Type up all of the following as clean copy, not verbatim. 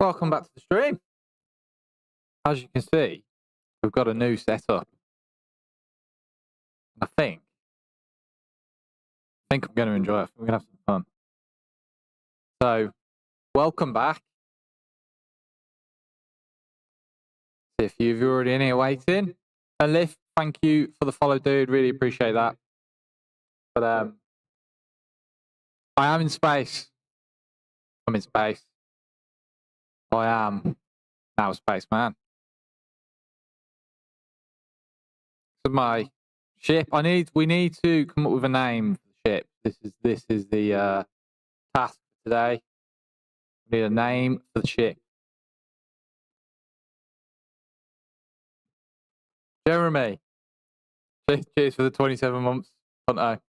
Welcome back to the stream. As you can see, we've got a new setup. I think I'm going to enjoy it. We're going to have some fun. So, welcome back. See a few of you already in here waiting. And Liv, thank you for the follow, dude. Really appreciate that. But I am in space. I'm in space. I am now a spaceman. So my ship. We need to come up with a name for the ship. This is the task for today. We need a name for the ship. Jeremy. Cheers for the 27 months. Hunter.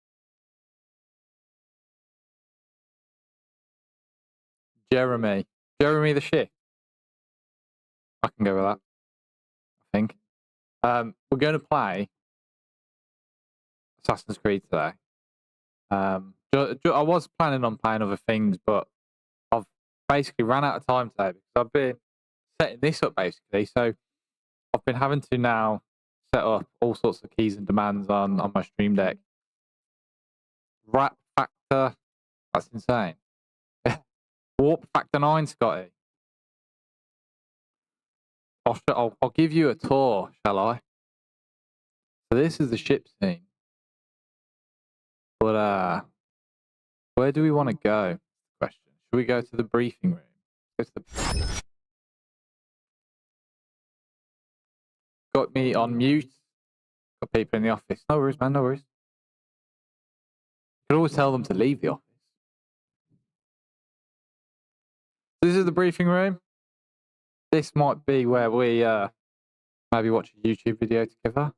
Jeremy the ship. I can go with that. I think. We're going to play Assassin's Creed today. I was planning on playing other things, but I've basically ran out of time today because I've been setting this up basically. So I've been having to now set up all sorts of keys and demands on my Stream Deck. Wrap factor, that's insane. Warp factor 9, Scotty. I'll give you a tour, shall I? So this is the ship scene. But where do we want to go? Question. Should we go to the briefing room? Got me on mute. Got people in the office. No worries, man. No worries. You can always tell them to leave the office. This is the briefing room. This might be where we maybe watch a YouTube video together,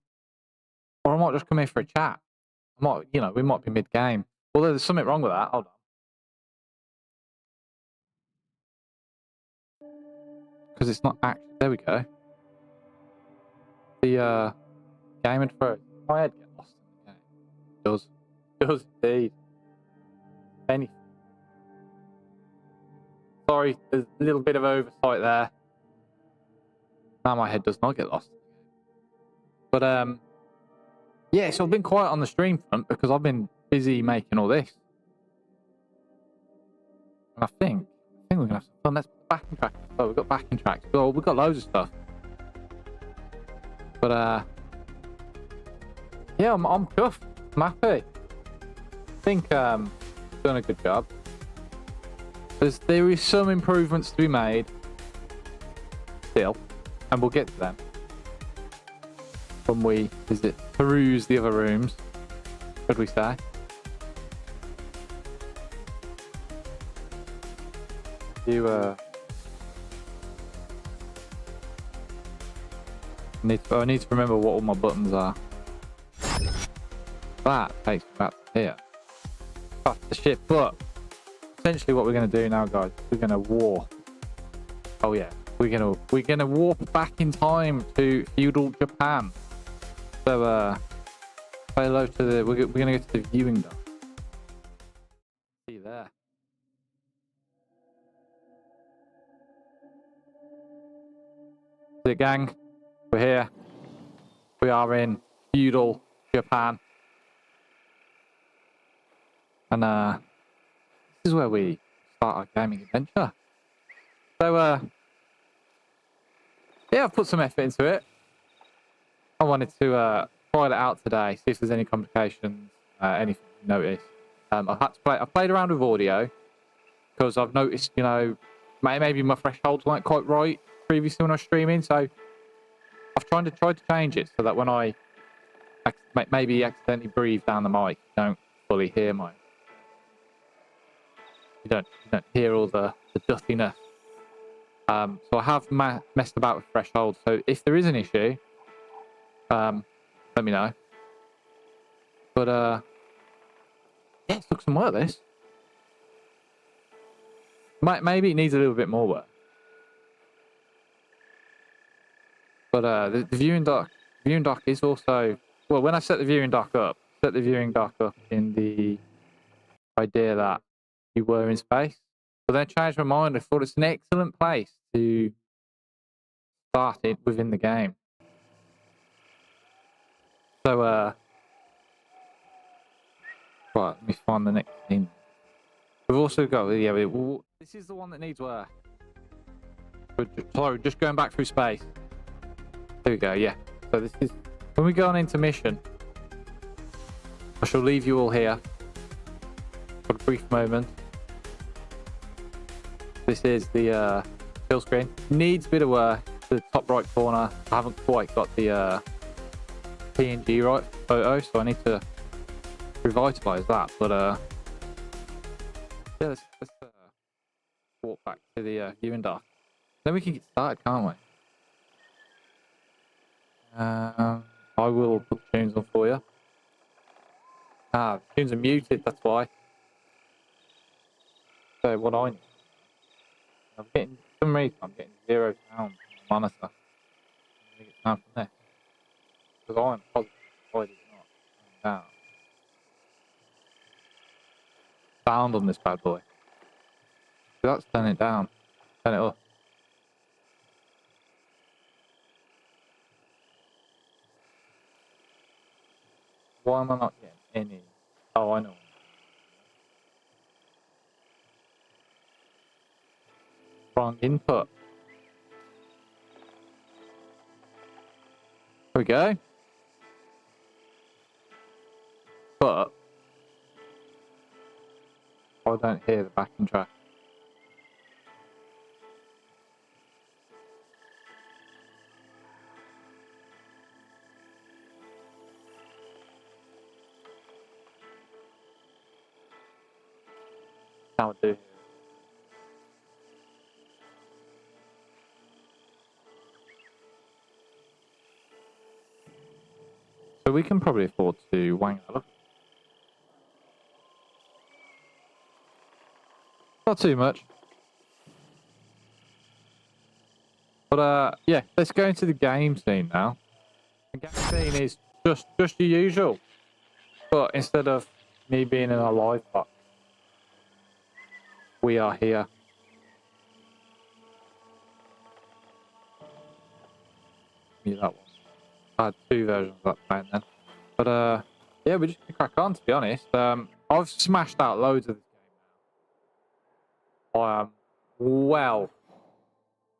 or I might just come here for a chat. We might be mid-game. Although there's something wrong with that. Hold on, because it's not actually. There we go. The game intro. My head gets lost in the game. It does indeed. Anything. Sorry, there's a little bit of oversight there. Now my head does not get lost. But yeah, so I've been quiet on the stream front because I've been busy making all this. And I think we're gonna have some fun. Let's put backing tracks. Oh, we've got backing tracks. Oh, we've got loads of stuff. But yeah, I'm chuffed. I'm happy. I think done a good job. There is some improvements to be made still, and we'll get to them when we peruse the other rooms, should we say. I need to remember what all my buttons are. That takes me back to here. That's the ship, but essentially what we're going to do now, guys, we're going to warp. Oh yeah, we're going to warp back in time to feudal Japan. So say hello to the. We're going to go to the viewing dock. See you there. The gang, we're here. We are in feudal Japan, and this is where we start our gaming adventure. So yeah, I've put some effort into it. I wanted to try it out today, see if there's any complications, anything you notice. I've played around with audio because I've noticed, maybe my thresholds weren't quite right previously when I was streaming, so I've tried to change it so that when I maybe accidentally breathe down the mic, you don't fully hear you don't hear all the dustiness. So I have messed about with thresholds. So if there is an issue, let me know. But yeah, it took some work. This maybe it needs a little bit more work. But the viewing dock is also, well, when I set the viewing dock up in the idea that you were in space. But then I changed my mind. I thought it's an excellent place to start it within the game. So, right, let me find the next thing. We've also got, this is the one that needs work. Sorry, just going back through space. There we go, yeah. So this is, when we go on intermission, I shall leave you all here for a brief moment. This is the kill screen. Needs a bit of work. The top right corner, I haven't quite got the PNG right photo, so I need to revitalize that. But yeah, let's walk back to the viewing dock. Then we can get started, can't we? I will put the tunes on for you. Ah, the tunes are muted, that's why. So what I need, I'm getting, for some reason, I'm getting 0 sound on the monitor. I'm going to get sound from this. Because I'm positive the side is not down. Sound on this bad boy. So let's turn it down. Turn it up. Why am I not getting any? Oh, I know. Wrong input. There we go. But I don't hear the backing track. How I do hear it. So we can probably afford to wang that up. Not too much. But yeah, let's go into the game scene now. The game scene is just the usual. But instead of me being in a live box, we are here. Yeah, that one. I had 2 versions of that playing then. But yeah, we're just gonna crack on, to be honest. I've smashed out loads of this game now. I am well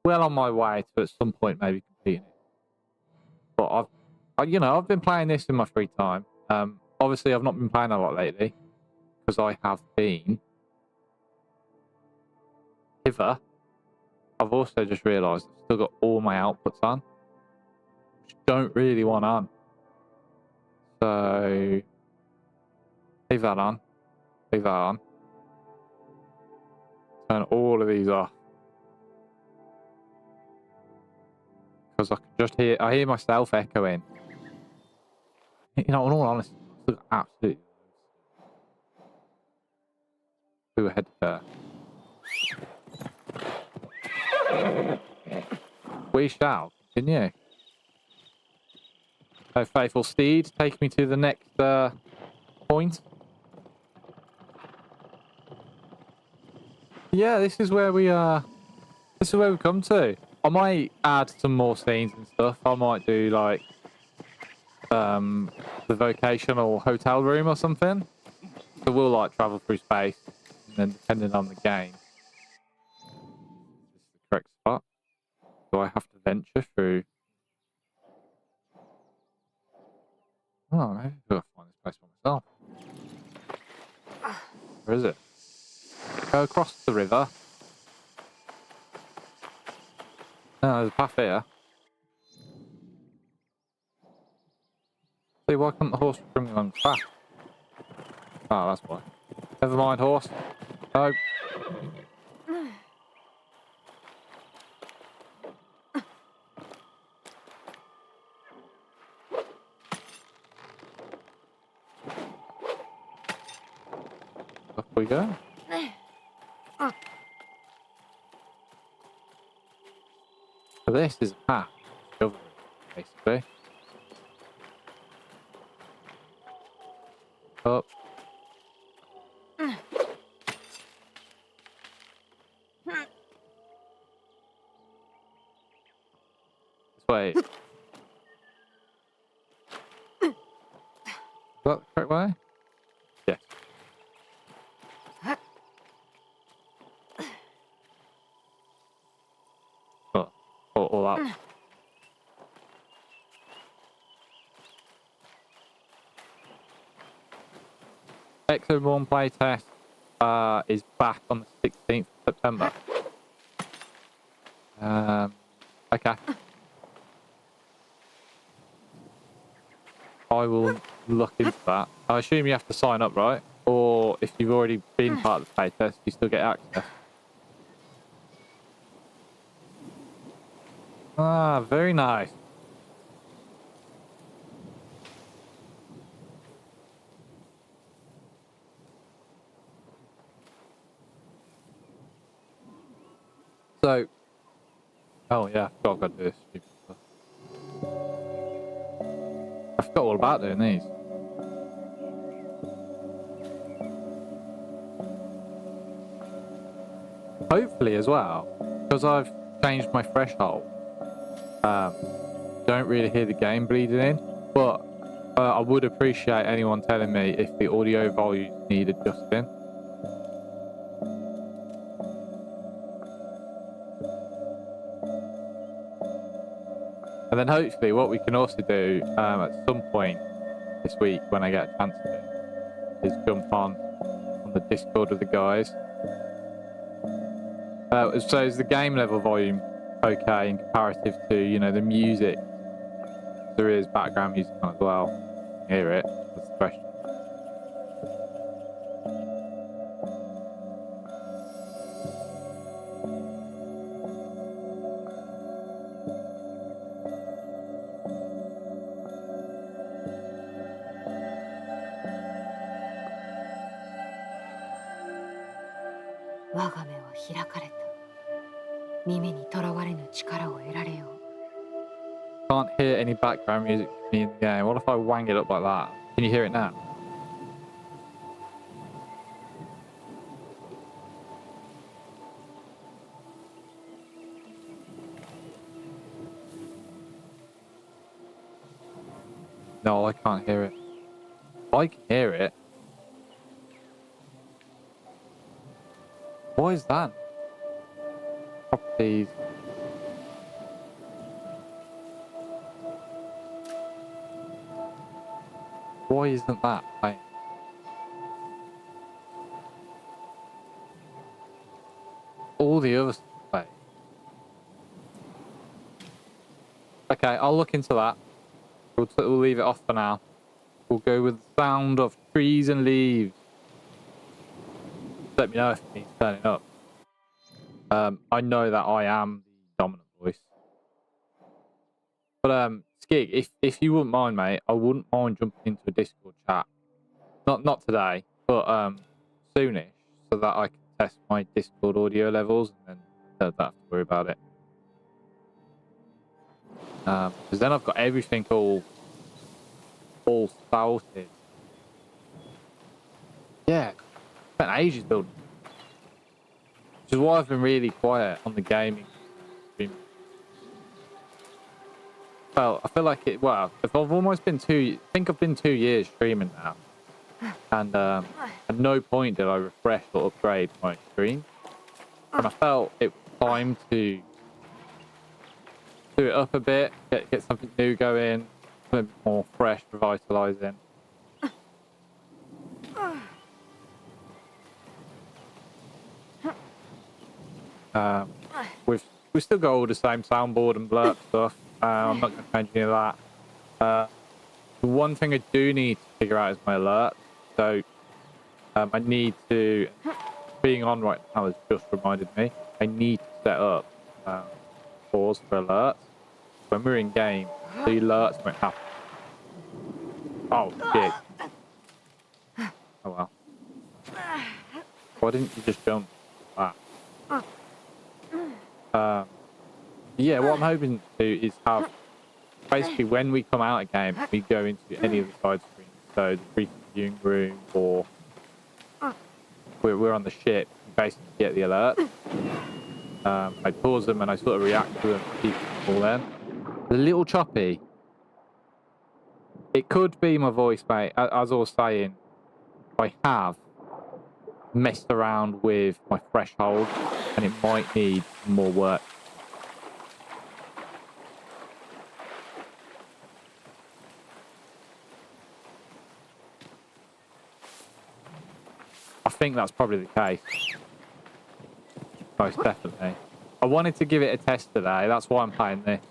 on my way to at some point maybe completing it. But I've been playing this in my free time. Obviously I've not been playing a lot lately because I have been hither. I've also just realised I've still got all my outputs on, which don't really want on. So leave that on. Leave that on. Turn all of these off. Because I can just hear myself echoing. You know, in all honesty, I still got absolutely go ahead there. We shall continue. So faithful steed, take me to the next point. Yeah, this is where we this is where we've come to. I might add some more scenes and stuff. I might do like the vocational hotel room or something. So we'll like travel through space, and then depending on the game, is this the correct spot? Do I have to venture through? Oh, maybe I'll find this place for myself. Where is it? Go across the river. No, there's a path here. See, why couldn't the horse bring me along the path? Oh, that's why. Never mind, horse. No. Up we go. So this is a path, basically. Up. This way. Is that the correct way? Yes. Oh, all out. Exo 1 playtest is back on the 16th of September. Okay. I will look into that. I assume you have to sign up, right? Or if you've already been part of the playtest, you still get access. Ah, very nice. So, oh yeah, I forgot I've got to do this stupid stuff. I forgot all about doing these. Hopefully as well, because I've changed my threshold, don't really hear the game bleeding in, but I would appreciate anyone telling me if the audio volume need adjusting. And then hopefully what we can also do at some point this week when I get a chance to is jump on the Discord with the guys. So is the game level volume okay in comparative to, you know, the music? There is background music on as well. Hear it? That's the question. Can't hear any background music in the game. What if I wang it up like that? Can you hear it now? No, I can't hear it. I can hear it. What is that? Properties. Why isn't that playing? All the other stuff play. Okay, I'll look into that. We'll leave it off for now. We'll go with the sound of trees and leaves. Let me know if it needs turning up. I know that I am the dominant voice. But Skig, if you wouldn't mind, mate, I wouldn't mind jumping into a Discord chat. Not today, but soonish, so that I can test my Discord audio levels and then don't have to worry about it. Because then I've got everything all spouted. Yeah, spent ages building. Which is why I've been really quiet on the gaming stream. Well, I feel like if I've almost been I think I've been 2 years streaming now. And at no point did I refresh or upgrade my stream. And I felt it was time to do it up a bit, get something new going, something more fresh, revitalizing. We've still got all the same soundboard and blurb stuff. I'm not going to change any of that. The one thing I do need to figure out is my alert. So I need to, being on right now has just reminded me, I need to set up pause for alerts. When we're in game, the alerts won't happen. Oh shit. Oh well. Why didn't you just jump like that? Yeah, what I'm hoping to do is have, basically when we come out of game, we go into any of the side screens. So the brief viewing room, or we're on the ship, we basically get the alert. I pause them and I sort of react to them, keep them all then. A little choppy. It could be my voice, mate. As I was saying, I have messed around with my threshold and it might need more work. I think that's probably the case. Most definitely. I wanted to give it a test today, that's why I'm playing this.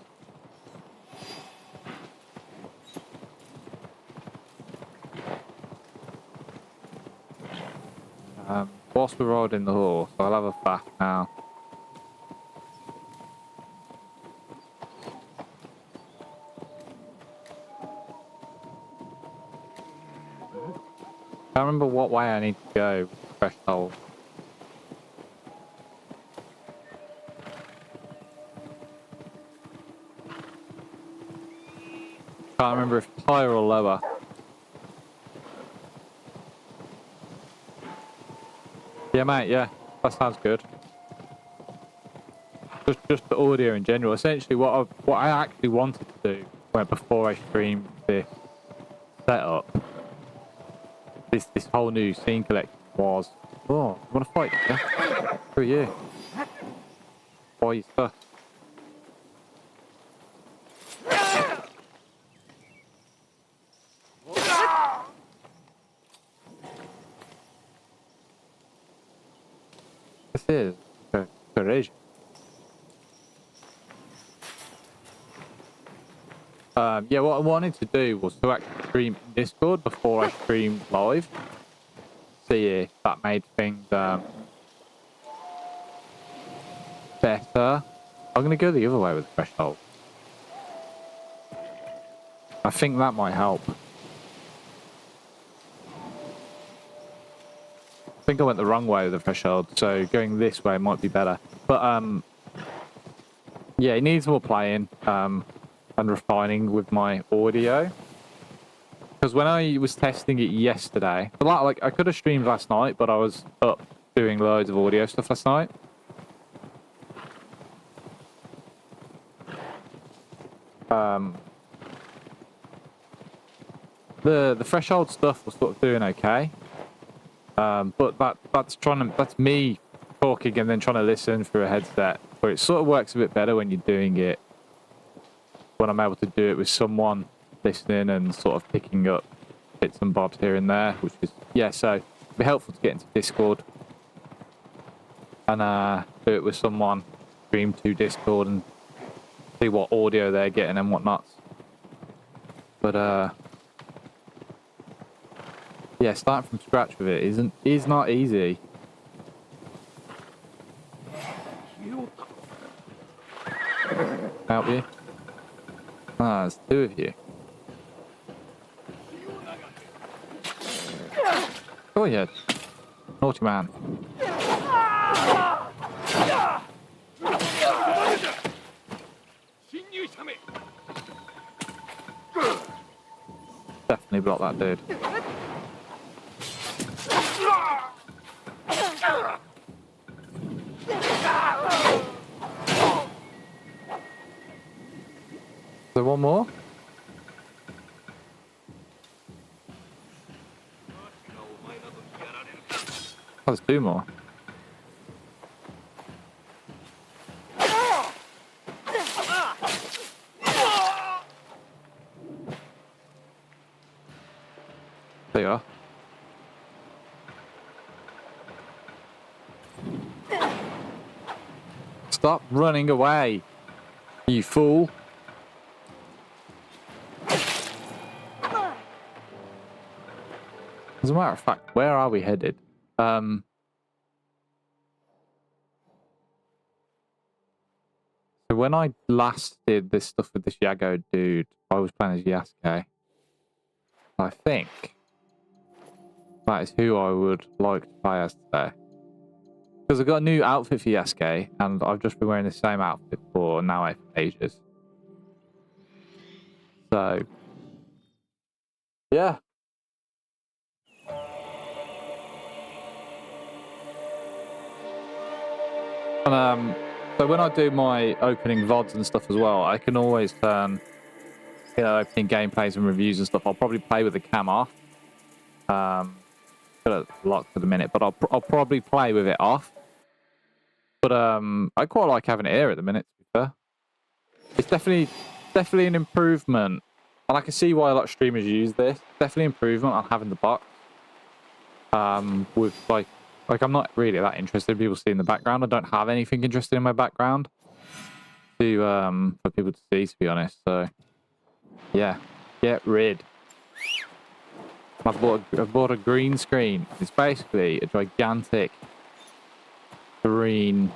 Whilst we're riding the horse, I'll have a fact now. Can't remember what way I need to go with the threshold. Can't remember if it's higher or lower. Yeah, mate, yeah, that sounds good. Just the audio in general. Essentially, what I actually wanted to do before I streamed this setup, this whole new scene collection was, oh, you want to fight? Yeah, who are you? Why are you stuff? This is courage. Yeah, what I wanted to do was to actually stream in Discord before I streamed live. See if that made things better. I'm going to go the other way with the threshold. I think that might help. I think I went the wrong way with the threshold, so going this way might be better. But, yeah, it needs more playing and refining with my audio. Because when I was testing it yesterday, like I could have streamed last night, but I was up doing loads of audio stuff last night. The threshold stuff was sort of doing okay. But that's me talking and then trying to listen through a headset. But it sort of works a bit better when you're doing it, when I'm able to do it with someone listening and sort of picking up bits and bobs here and there, which is, yeah, so it'd be helpful to get into Discord and do it with someone, stream to Discord and see what audio they're getting and whatnot. But yeah, starting from scratch with it is not easy. Help you? Ah, there's two of you. Oh yeah, naughty man. Definitely block that dude. Is there one more? Oh, there's two more. There you are. Stop running away, you fool. As a matter of fact, where are we headed? So when I last did this stuff with this Yago dude, I was playing as Yasuke. I think that is who I would like to play as today. Because I've got a new outfit for Yasuke, and I've just been wearing the same outfit for now ages. So, yeah. And So when I do my opening VODs and stuff as well, I can always turn, opening gameplays and reviews and stuff. I'll probably play with the cam off. Got it locked for the minute, but I'll probably play with it off. But I quite like having it here at the minute, to be fair. It's definitely an improvement. And I can see why a lot of streamers use this. Definitely improvement on having the box. With like I'm not really that interested in people seeing the background. I don't have anything interesting in my background for people to see, to be honest. So yeah, get rid. I've bought a green screen. It's basically a gigantic green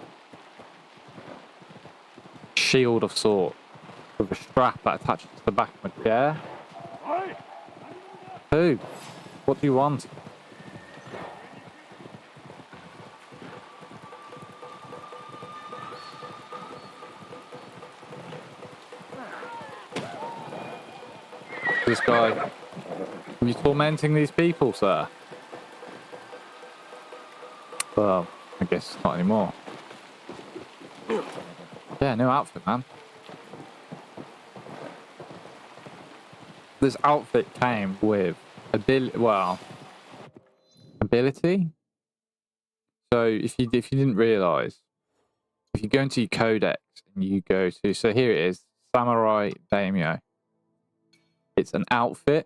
shield of sort with a strap that attaches to the back of my chair. Who? What do you want? This guy. Are you tormenting these people, sir? Well, I guess not anymore. Yeah, new outfit, man. This outfit came with ability. So if you didn't realise, if you go into your codex and you go to, so here it is, Samurai Daimyo. It's an outfit.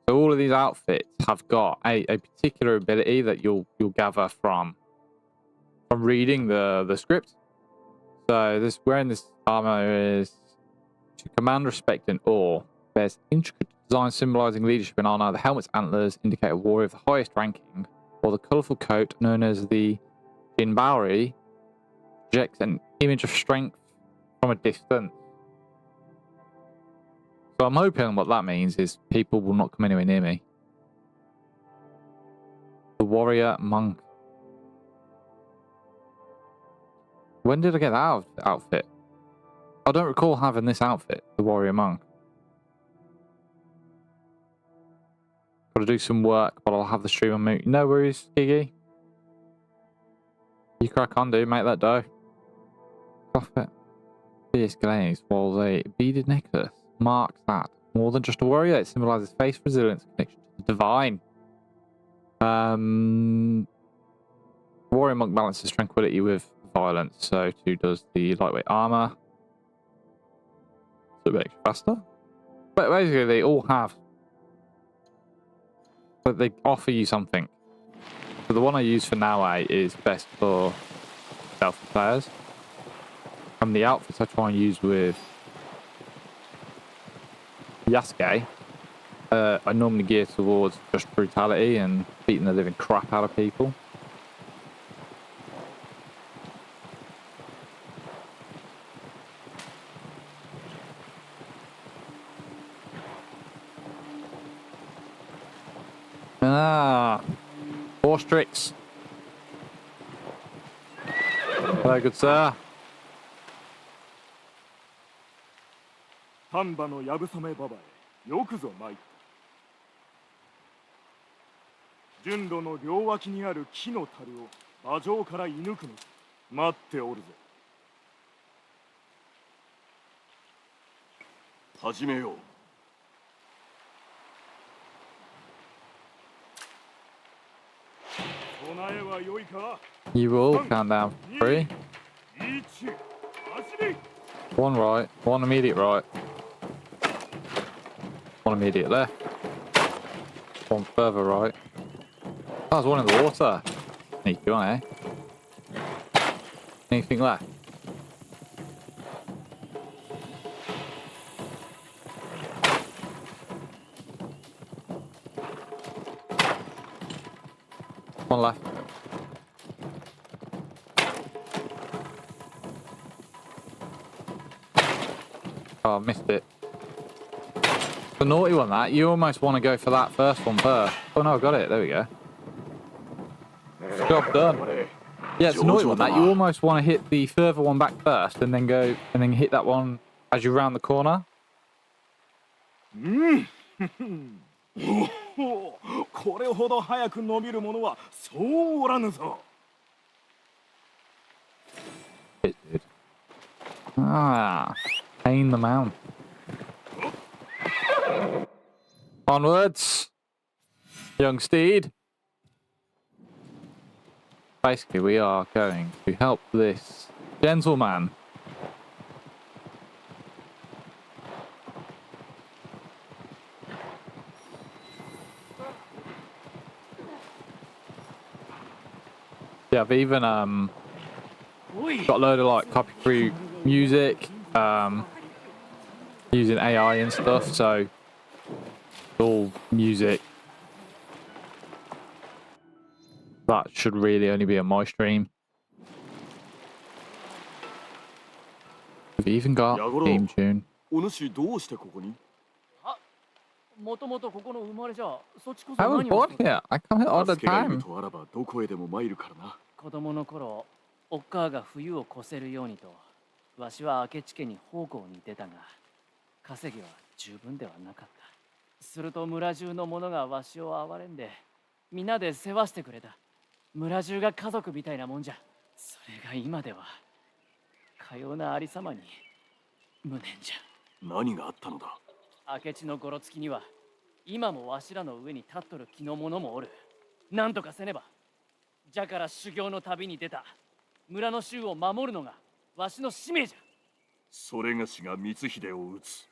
So all of these outfits have got a particular ability that you'll gather from reading the script. So wearing this armor is to command respect and awe. There's intricate design symbolizing leadership in honor. The helmet's antlers indicate a warrior of the highest ranking, while the colorful coat, known as the Jinbaori, projects an image of strength from a distance. So I'm hoping what that means is people will not come anywhere near me. The warrior monk. When did I get that outfit? I don't recall having this outfit, the warrior monk. Got to do some work, but I'll have the stream on mute. No worries, Gigi. You crack on, dude. Make that dough. Profit. Fierce glaze, while the beaded necklace marks that. More than just a warrior, it symbolizes faith, resilience, and connection to the divine. Warrior monk balances tranquility with violence, so too does the lightweight armor. So a bit faster. But basically, they all have. But they offer you something. So the one I use for now is best for stealthy players. And the outfits I try and use with Yasuke, I normally gear towards just brutality and beating the living crap out of people. Horse tricks. Very good, sir. 丹波のやぶさめババへよくぞ参った。順路の両脇にある木の樽を馬上から射抜くの待っておるぞ。始めよう。備えは良いか。 You will count down. 3, 1 right, 1 immediate right, 1 immediate left, 1 further right. Oh, there's 1 in the water. Sneaky one, eh? Anything left? One left. Oh, I missed it. The naughty one, that. You almost want to go for that first one first. Oh no, I got it. There we go. Job done. Yeah, it's a naughty one, that. You almost want to hit the further one back first and then go and then hit that one as you round the corner. これほど早く伸びるものはそうおらぬぞ。Ah, pain the mount. Onwards, young steed. Basically, we are going to help this gentleman. Yeah, I've even got a load of like copy through music, using AI and stuff, so all music that should really only be on my stream. We've even got theme tune. お主どうしてここに？もともとここの生まれじゃ、そっちこそ I was 何を born して here. I come here all the 助けがいる time. とあらばどこへでも参るからな。子供の頃、おっかあが冬を越せるようにと、わしは明智家に奉公に出たが、稼ぎは十分ではなかった。すると村中の者がわしを憐れんで、皆で世話してくれた。村中が家族みたいなもんじゃ。それが今では、かようなありさまに無念じゃ。何があったのだ？明智のごろつきには、今もわしらの上に立っとる気の者もおる。なんとかせねば。じゃから修行の旅に出た。村の衆を守るのがわしの使命じゃ。それがしが光秀を討つ。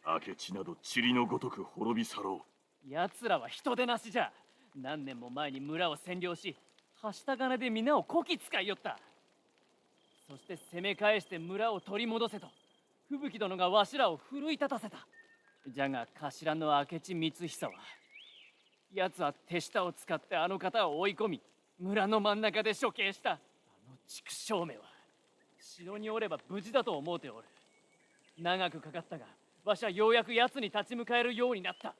明智など塵のごとく滅び去ろう。奴らは人手なしじゃ。何年も前に村を占領し、はした金で皆をこき使いよった。そして攻め返して村を取り戻せと、吹雪殿がわしらを奮い立たせた。じゃが頭の明智光久は、奴は手下を使ってあの方を追い込み、村の真ん中で処刑した。あの畜生めは城におれば無事だと思うておる。長くかかったが、わしはようやく奴に立ち向かえるようになった。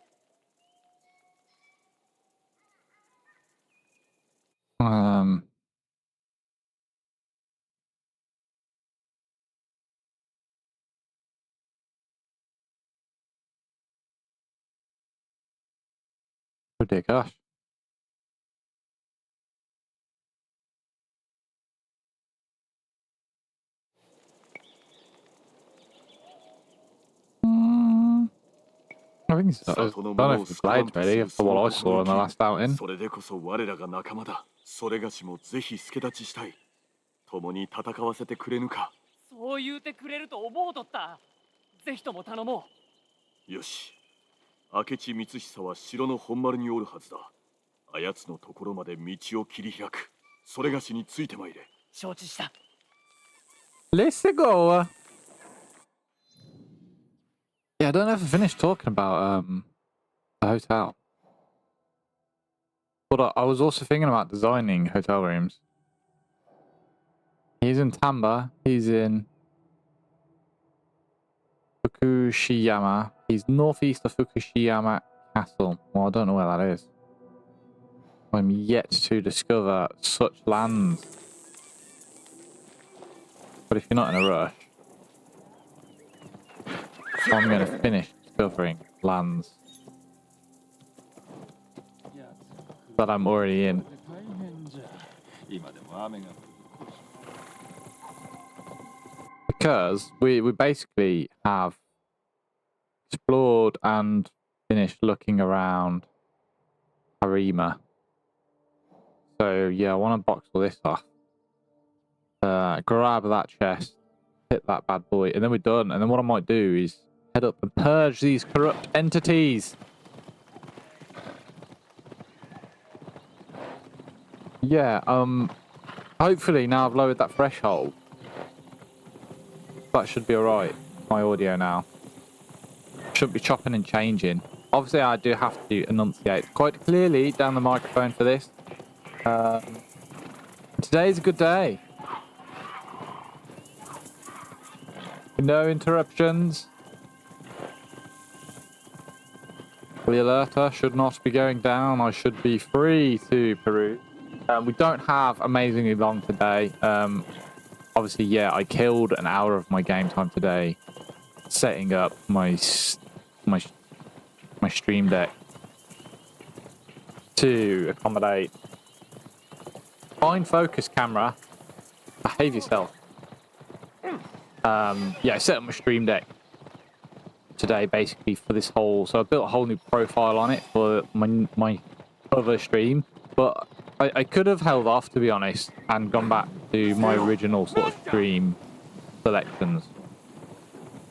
Ridiculous. I think it's, I don't know if it's played really, for what I saw in the last outing. それでこそ我らが仲間だ。それがしもぜひ助立ちしたい。共に戦わせてくれぬか。そう言うてくれると思うとった。ぜひとも頼もう。よし。明智光久は城の本丸におるはずだ。あやつのところまで道を切り開く。それがしについてまいれ。承知した。Let's go. Yeah, I don't ever finish talking about the hotel. But I was also thinking about designing hotel rooms. He's in Tamba. He's in Fukushiyama. He's northeast of Fukushiyama Castle. Well, I don't know where that is. I'm yet to discover such lands. But if you're not in a rush, I'm going to finish discovering lands that I'm already in. Because we basically have explored and finished looking around Harima. So yeah, I want to box all this off. Grab that chest, hit that bad boy, and then we're done. And then what I might do is head up and purge these corrupt entities. Yeah, hopefully now I've lowered that threshold. That should be alright. My audio now. Shouldn't be chopping and changing. Obviously I do have to enunciate quite clearly down the microphone for this. Today's a good day. No interruptions. The alerter should not be going down. I should be free to peruse. We don't have amazingly long today. Obviously, yeah, I killed an hour of my game time today setting up my stream deck to accommodate. Fine focus camera. Behave yourself. Yeah, I set up my stream deck today basically for this whole. So I built a whole new profile on it for my other stream, but I could have held off, to be honest, and gone back to my original sort of stream selections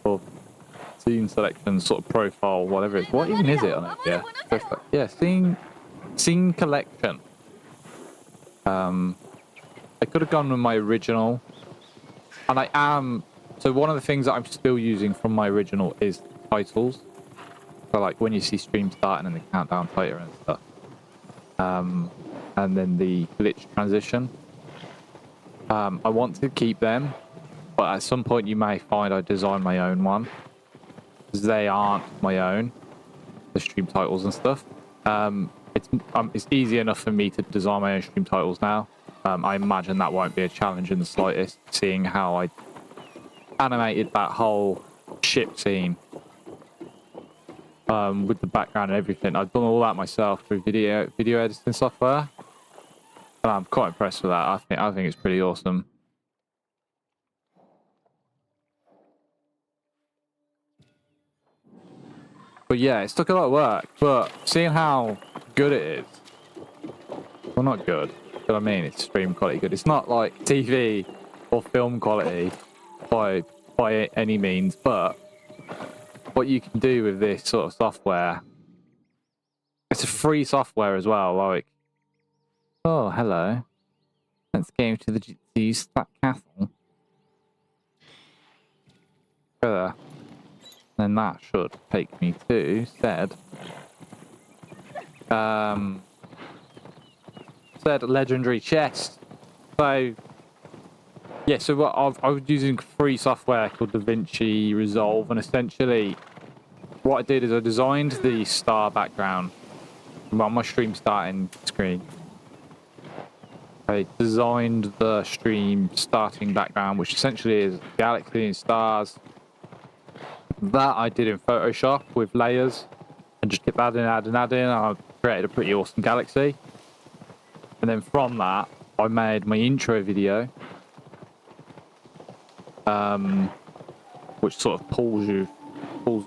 or scene selections, sort of profile, whatever it is. What even is it on it? Yeah, yeah, scene collection. I could have gone with my original, and I am. So one of the things that I'm still using from my original is titles. So like when you see stream starting and the countdown title and stuff. And then the glitch transition. I want to keep them, but at some point you may find I design my own one. Because they aren't my own, the stream titles and stuff. It's easy enough for me to design my own stream titles now. I imagine that won't be a challenge in the slightest, seeing how I animated that whole ship scene with the background and everything. I've done all that myself with video editing software, and I'm quite impressed with that. I think it's pretty awesome. But yeah, it's took a lot of work, but seeing how good it is, well, not good, but I mean, it's stream quality good. It's not like TV or film quality by any means, but what you can do with this sort of software, it's a free software as well. Like, oh, hello, let's go to the Stack Castle. Go there. Then that should take me to said legendary chest. So yeah, so what I was using free software called DaVinci Resolve, and essentially what I did is I designed the star background on my stream starting screen. I designed the stream starting background, which essentially is galaxy and stars. That I did in Photoshop with layers and just kept adding, and I created a pretty awesome galaxy. And then from that, I made my intro video, which sort of pulls you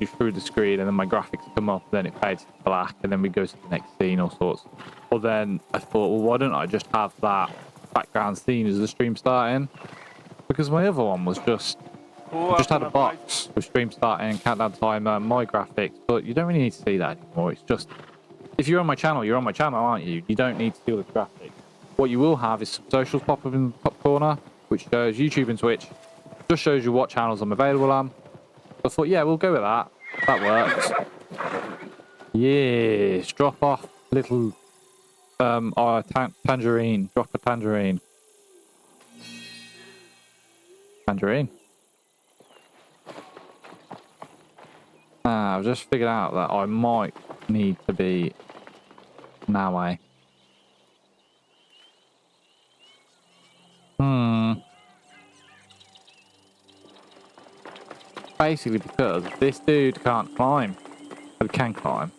through the screen, and then my graphics come up, then it fades to black, and then we go to the next scene, all sorts. But then I thought, well, why don't I just have that background scene as the stream starting? Because my other one was just had a box with stream starting, countdown timer, my graphics, but you don't really need to see that anymore. It's just, if you're on my channel, you're on my channel, aren't you? You don't need to see all the graphics. What you will have is some socials pop up in the top corner, which shows YouTube and Twitch. Just shows you what channels I'm available on. So I thought, yeah, we'll go with that. That works. Yes, drop off little tangerine. Drop a tangerine. Tangerine. I've just figured out that I might need to be Naue. Basically because this dude can't climb. But he can climb.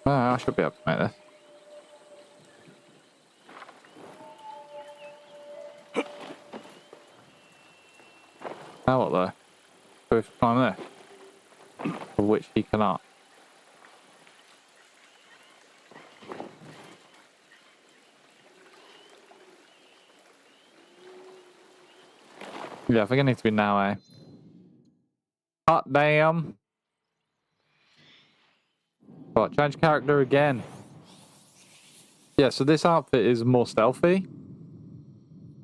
Oh, I should be able to make this. Now what though? So if I climb this, for which he cannot. Yeah, I think I need to be now, eh? Hot damn. Right, change character again. Yeah, so this outfit is more stealthy.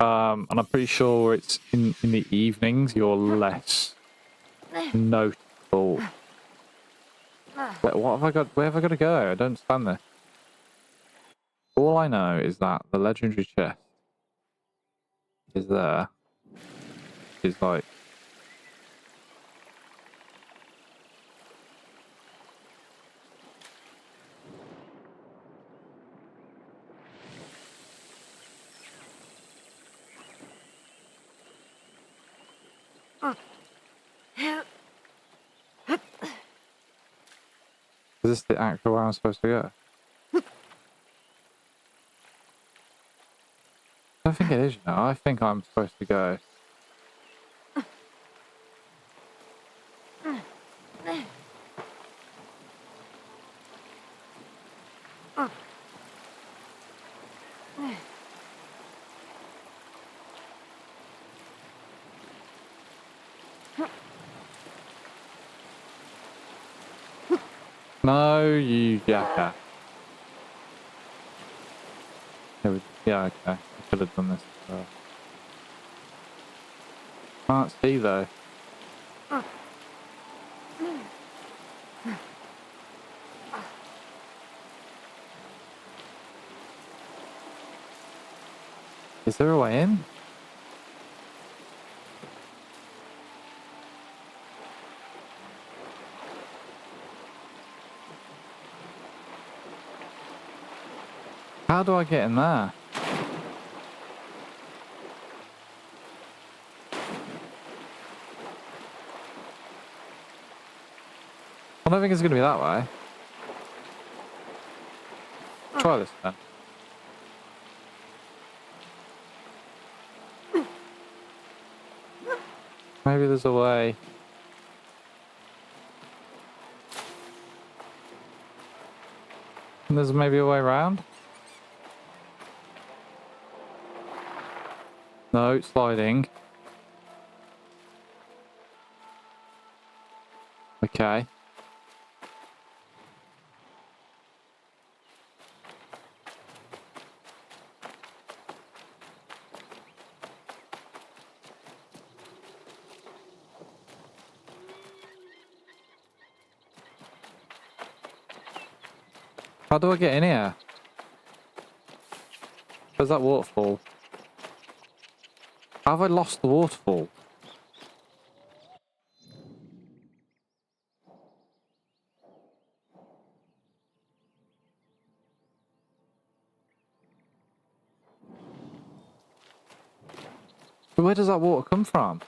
And I'm pretty sure it's in the evenings you're less noticeable. What have I got? Where have I got to go? I don't understand this. All I know is that the legendary chest is there. It's like Is this the actual way I'm supposed to go? I don't think it is, you know. I think I'm supposed to go. No, you jackass. Yeah, okay. I could have done this as well. Can't see though. Is there a way in? How do I get in there? I don't think it's going to be that way. Try this then. Maybe there's a way. And there's maybe a way around? No, sliding. Okay. How do I get in here? Where's that waterfall? How have I lost the waterfall? But where does that water come from?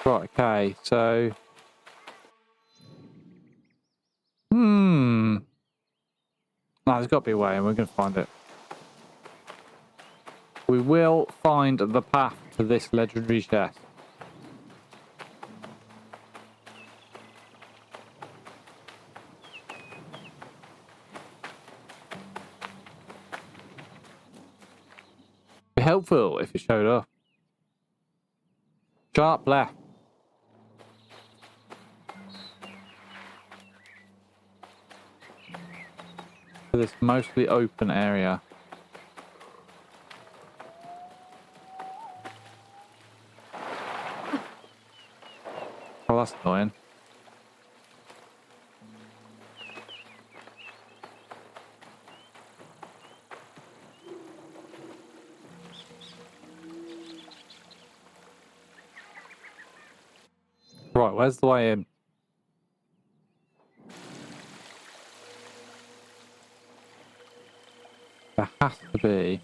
Right, okay, so... No, there's got to be a way and we're going to find it. We will find the path to this legendary chest. Be helpful if it showed up. Sharp left. To this mostly open area. Oh, that's annoying. Right, where's the way in? There has to be.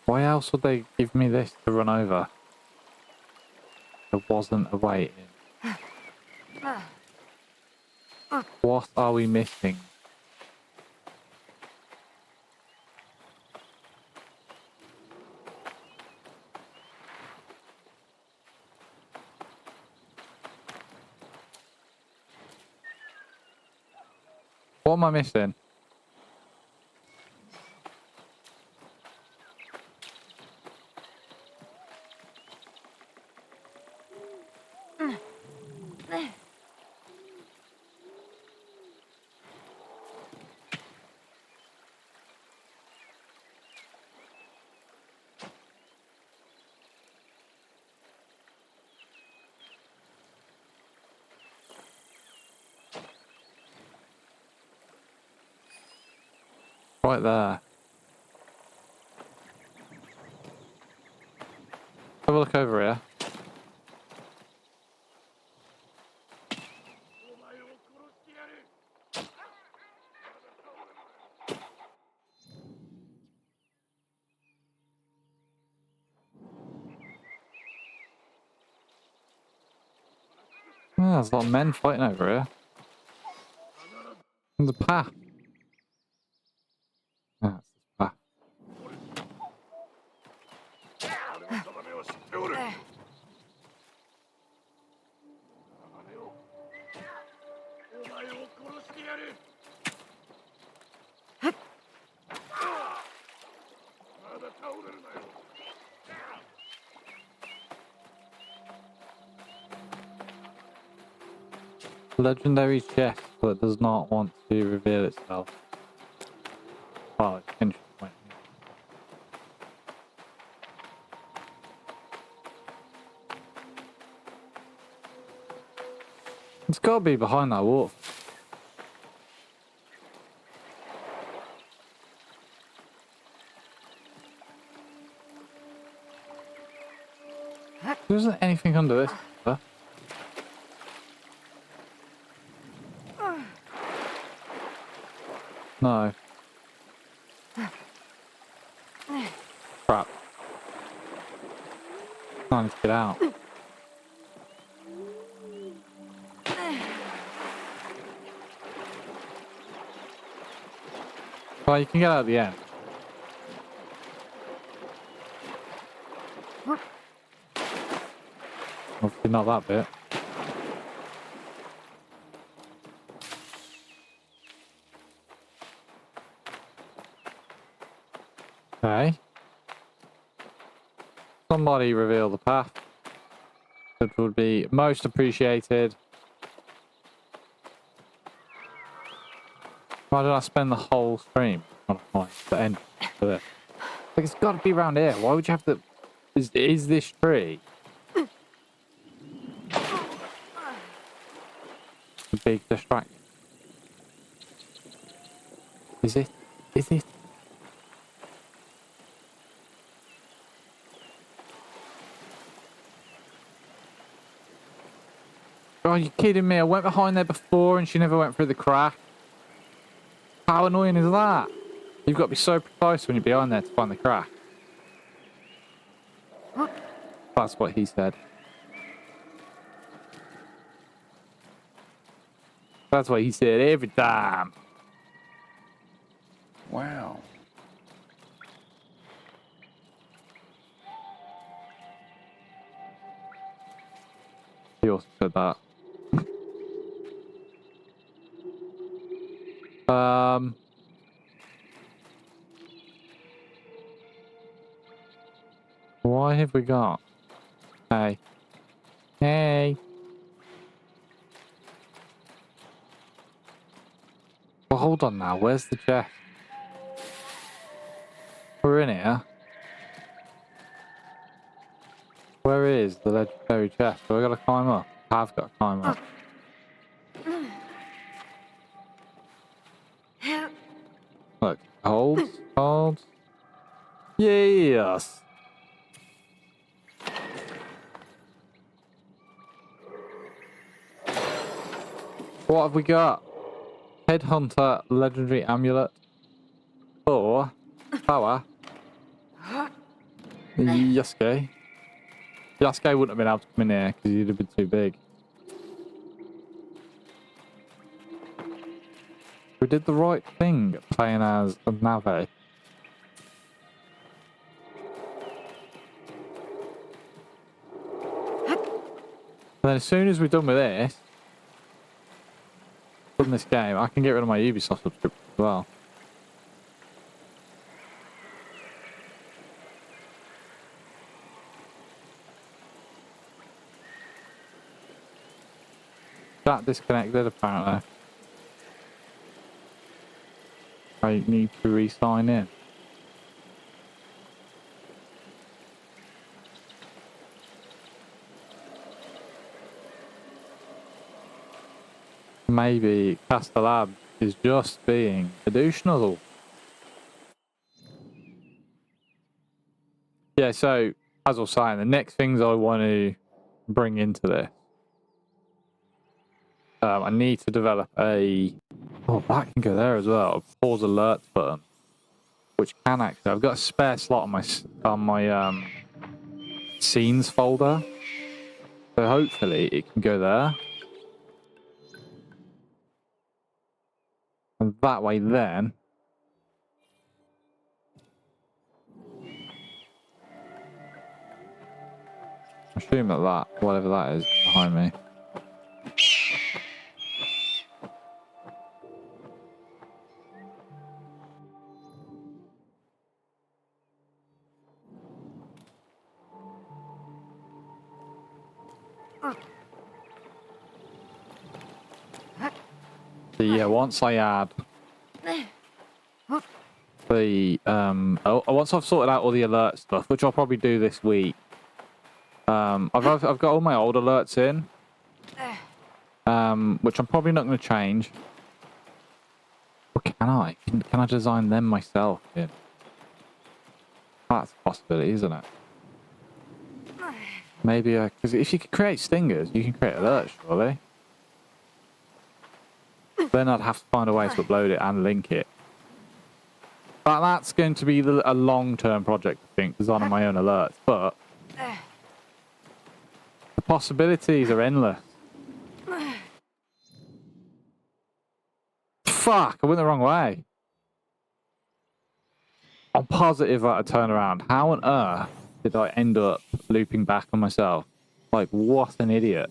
Why else would they give me this to run over? There wasn't a way in. What are we missing? What am I missing? Right there. Have a look over here. Oh, there's a lot of men fighting over here. And the path. That's the path. 俺の定めを知っておる。お前を殺してやる。まだ倒れるなよ。Legendary chest that does not want to reveal itself. Oh, it's interesting. It's got to be behind that wall. There isn't anything under this. Huh? No. Crap. I need to get out. Well, you can get out at the end. Obviously not that bit. Okay. Somebody reveal the path. That would be most appreciated. Why did I spend the whole stream trying to find the end for this? Like, it's got to be around here. Why would you have to... Is this tree? A big distraction. Is it? Is it? Oh, are you kidding me? I went behind there before and she never went through the crack. How annoying is that? You've got to be so precise when you're behind there to find the crack. That's what he said. That's what he said every time. Wow. He also said that. Why have we got? Hey. Hey. Well, hold on now. Where's the chest? We're in here. Where is the legendary chest? Do I gotta climb up? I've got to climb up. Look, hold. Yes. What have we got? Headhunter legendary amulet. Or power. Yasuke. Yasuke wouldn't have been able to come in here because he'd have been too big. We did the right thing playing as a Nave. And then as soon as we're done with this, done this game, I can get rid of my Ubisoft subscription as well. That disconnected apparently. I need to re-sign in. Maybe Castellab is just being a douche nozzle. Yeah, so as I was saying, the next things I want to bring into this, I need to develop a. Oh, that can go there as well. A pause alert button, which can actually. I've got a spare slot on my scenes folder, so hopefully it can go there. And that way, then. I assume that whatever that is behind me. So yeah, once I add the once I've sorted out all the alert stuff, which I'll probably do this week. I've got all my old alerts in, which I'm probably not going to change. Or can I? Can I design them myself? Yeah. That's a possibility, isn't it? Maybe because if you could create stingers, you can create alerts, surely. Then I'd have to find a way to upload it and link it. But that's going to be a long-term project, I think, designing my own alerts. But the possibilities are endless. Fuck! I went the wrong way. I'm positive that I turn around. How on earth did I end up looping back on myself? Like, what an idiot.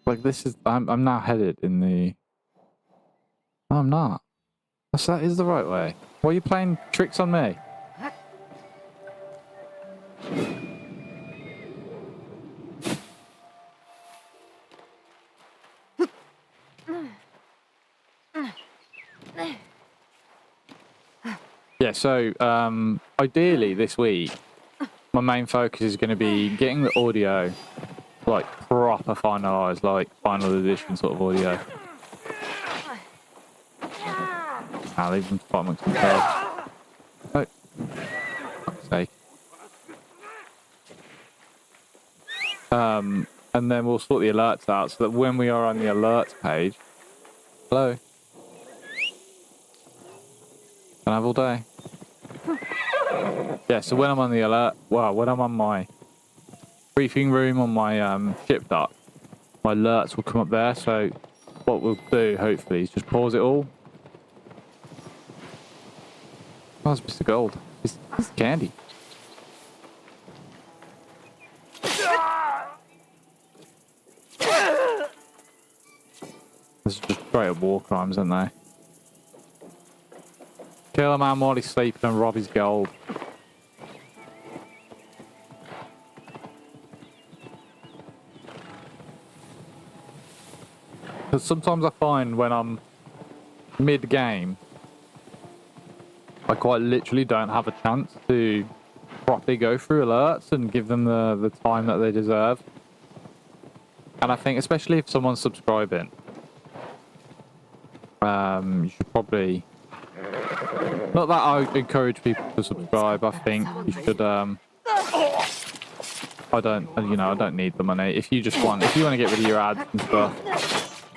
Like, this is... I'm now headed in the... No, I'm not. That is the right way. Why are you playing tricks on me? Yeah, so ideally this week, my main focus is going to be getting the audio like proper finalised, like final edition sort of audio. I'll leave them to fight amongst themselves. Oh, fuck's sake. And then we'll sort the alerts out so that when we are on the alerts page... Hello? Can I have all day? Yeah, so when I'm on the alert... Well, when I'm on my briefing room on my ship dock, my alerts will come up there, so what we'll do, hopefully, is just pause it all. Oh, it's Mr. Gold. It's candy. This is just straight up war crimes, aren't they? Kill a man while he's sleeping and rob his gold. Because sometimes I find when I'm mid-game, I quite literally don't have a chance to properly go through alerts and give them the time that they deserve. And I think, especially if someone's subscribing, you should probably... Not that I encourage people to subscribe, I think you should... I don't need the money. If you want to get rid of your ads and stuff,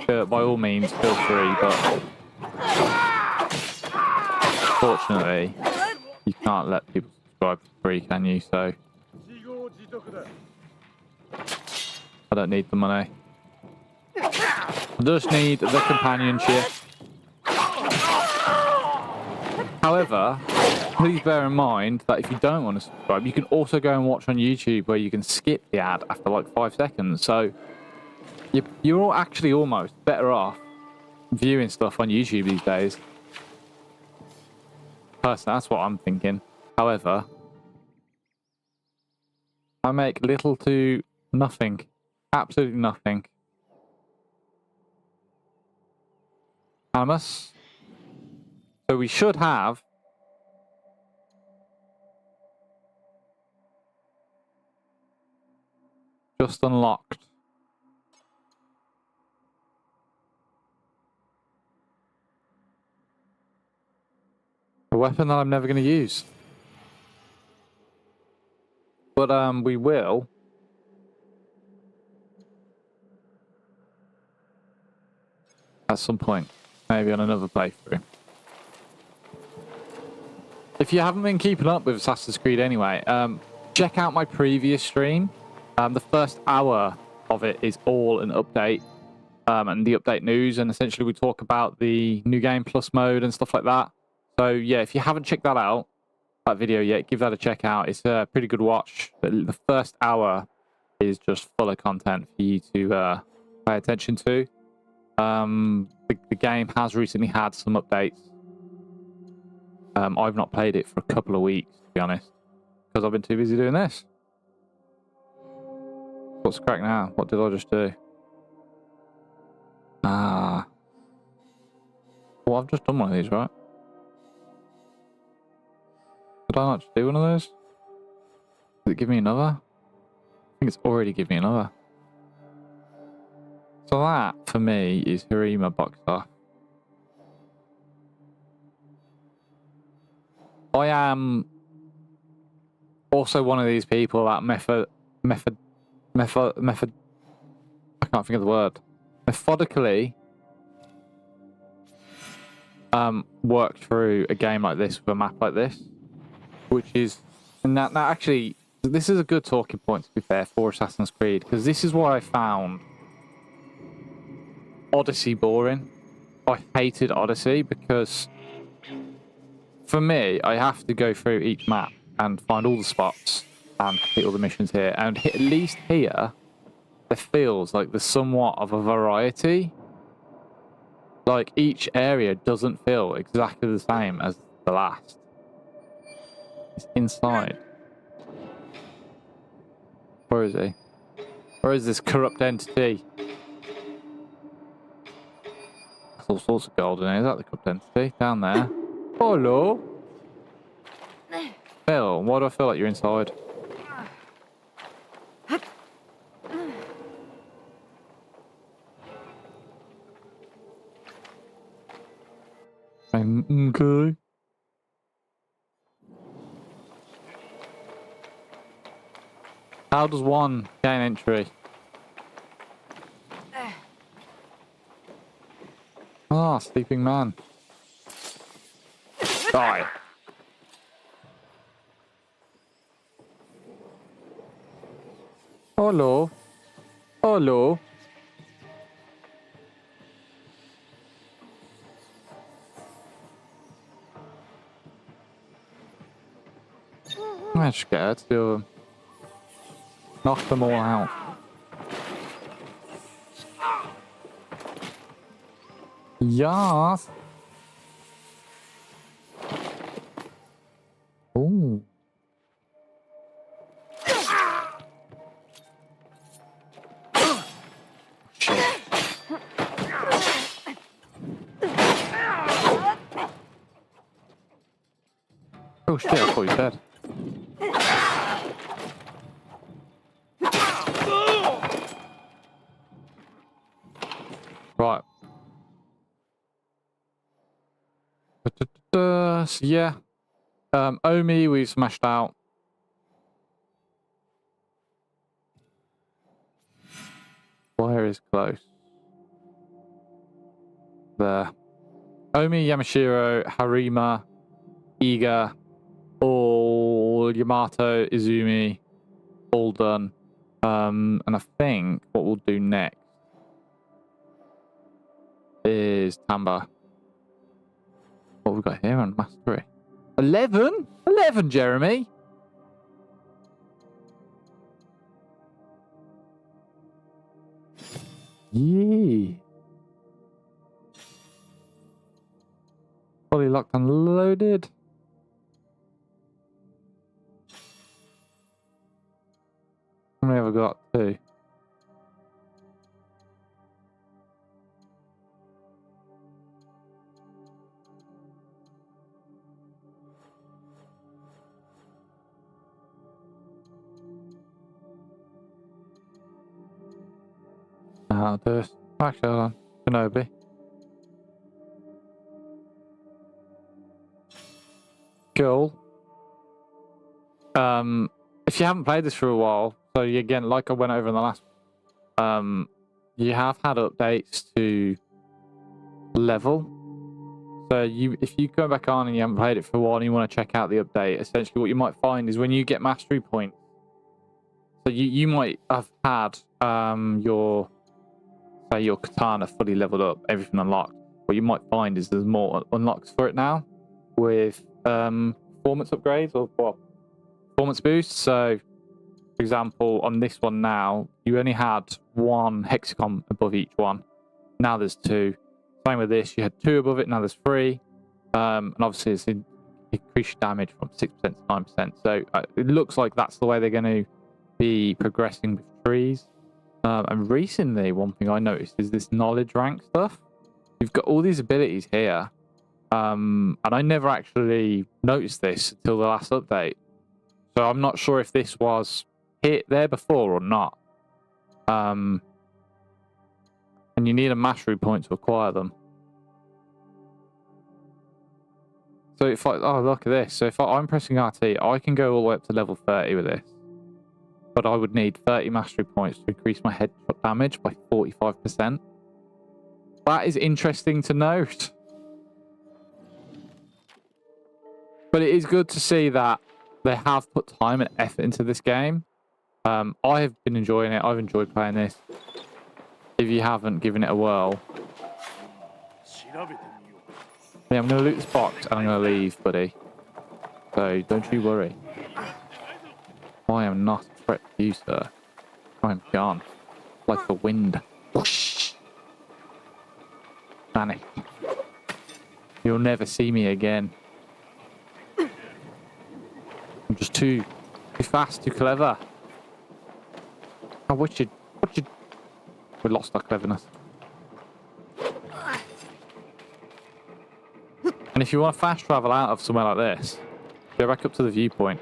by all means, feel free, but... Fortunately, you can't let people subscribe for free, can you? So... I don't need the money. I just need the companionship. However, please bear in mind that if you don't want to subscribe, you can also go and watch on YouTube where you can skip the ad after like 5 seconds. So you're all actually almost better off viewing stuff on YouTube these days. Personally, that's what I'm thinking. However, I make little to nothing. Absolutely nothing. Animus. So we should have just unlocked A weapon that I'm never going to use. But we will. At some point. Maybe on another playthrough. If you haven't been keeping up with Assassin's Creed anyway, check out my previous stream. The first hour of it is all an update and the update news, and essentially we talk about the new game plus mode and stuff like that. So yeah, if you haven't checked that out, that video yet, give that a check out. It's a pretty good watch. The first hour is just full of content for you to pay attention to. The game has recently had some updates. I've not played it for a couple of weeks, to be honest, because I've been too busy doing this. What's the crack now? What did I just do? Well, I've just done one of these, right? Did I not just do one of those? Did it give me another? I think it's already given me another. So that, for me, is Harima Boxer. I am also one of these people that I can't think of the word. Methodically work through a game like this with a map like this, which is, and that actually, this is a good talking point, to be fair, for Assassin's Creed, because this is why I found Odyssey boring. I hated Odyssey because, for me, I have to go through each map and find all the spots and complete all the missions here. And at least here, it feels like there's somewhat of a variety. Like, each area doesn't feel exactly the same as the last. It's inside. Where is he? Where is this corrupt entity? There's all sorts of gold in here. Is that the corrupt entity? Down there. Hello? Phil, why do I feel like you're inside? Okay. How does one gain entry? Ah, sleeping man. Die. Hello. Hello. I'm scared to knock them all out. Yes. Ooh. Shit. Oh shit, I thought you were dead. Right. So yeah. Omi, we smashed out. Where is close? There. Omi, Yamashiro, Harima, Iga, all Yamato, Izumi, all done. And I think what we'll do next is Tamba. What have we got here on Mastery? 11? 11, Jeremy? Yee. Fully locked and loaded. How many have I got? 2. I'll do it. Actually, hold on. Kenobi. cool. If you haven't played this for a while, so again, like I went over in the last, you have had updates to level. So if you go back on and you haven't played it for a while and you want to check out the update, essentially what you might find is when you get mastery points, so you might have had your katana fully leveled up, everything unlocked. What you might find is there's more unlocks for it now with performance upgrades or performance boosts. So, for example, on this one now, you only had one hexagon above each one. Now there's two. Same with this, you had two above it, now there's three. And obviously it's increased damage from 6% to 9%. So it looks like that's the way they're going to be progressing with trees. And recently, one thing I noticed is this knowledge rank stuff. You've got all these abilities here. And I never actually noticed this until the last update. So I'm not sure if this was hit there before or not. And you need a mastery point to acquire them. So if oh, look at this. So if I'm pressing RT, I can go all the way up to level 30 with this. But I would need 30 mastery points to increase my headshot damage by 45%. That is interesting to note. But it is good to see that they have put time and effort into this game. I have been enjoying it. I've enjoyed playing this. If you haven't given it a whirl. Yeah, I'm going to loot this box and I'm going to leave, buddy. So don't you worry. I am not a threat to you, sir. I am gone. Like the wind. Whoosh! Vanished. You'll never see me again. I'm just too fast, too clever. Oh, what you... We lost our cleverness. And if you want to fast travel out of somewhere like this, go back up to the viewpoint.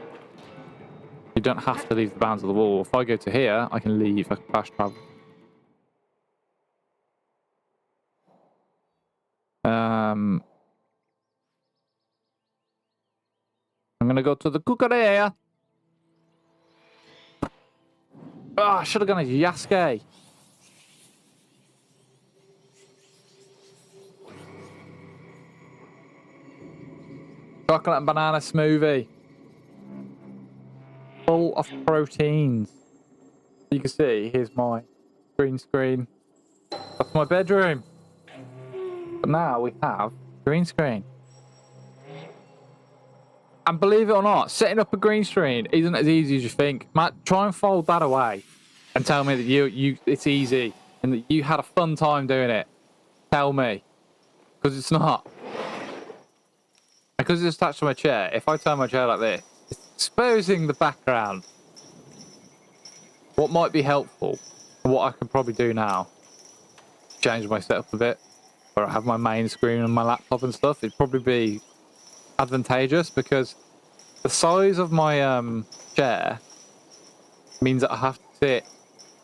You don't have to leave the bounds of the wall. If I go to here, I can leave. I can fast travel. I'm going to go to the Kukurea. Ah, I should have gone to Yasuke. Chocolate and banana smoothie. Full of proteins. You can see, here's my green screen. That's my bedroom. But now we have green screen. And believe it or not, setting up a green screen isn't as easy as you think. Matt, try and fold that away and tell me that it's easy and that you had a fun time doing it. Tell me. Because it's not. Because it's attached to my chair, if I turn my chair like this, it's exposing the background. What might be helpful, and what I can probably do now, change my setup a bit, where I have my main screen and my laptop and stuff, it'd probably be advantageous because the size of my chair means that I have to sit,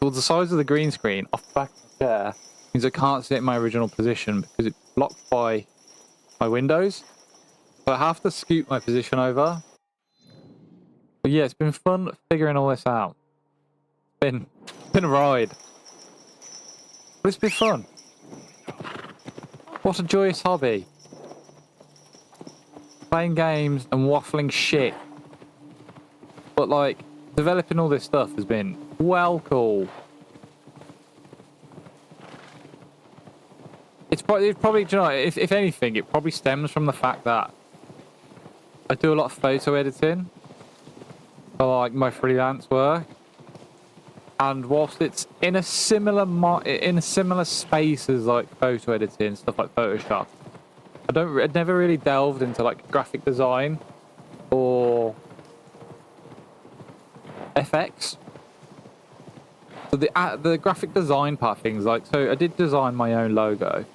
well, the size of the green screen off the back of the chair means I can't sit in my original position because it's blocked by my windows. So I have to scoot my position over. But yeah, it's been fun figuring all this out. It's been a ride. But it's been fun. What a joyous hobby. Playing games and waffling shit. But like, developing all this stuff has been well cool. It's probably do you know, if anything, it probably stems from the fact that I do a lot of photo editing for like my freelance work, and whilst it's in a similar space as like photo editing, stuff like Photoshop, I'd never really delved into like graphic design or FX. So the graphic design part of things, like, so I did design my own logo,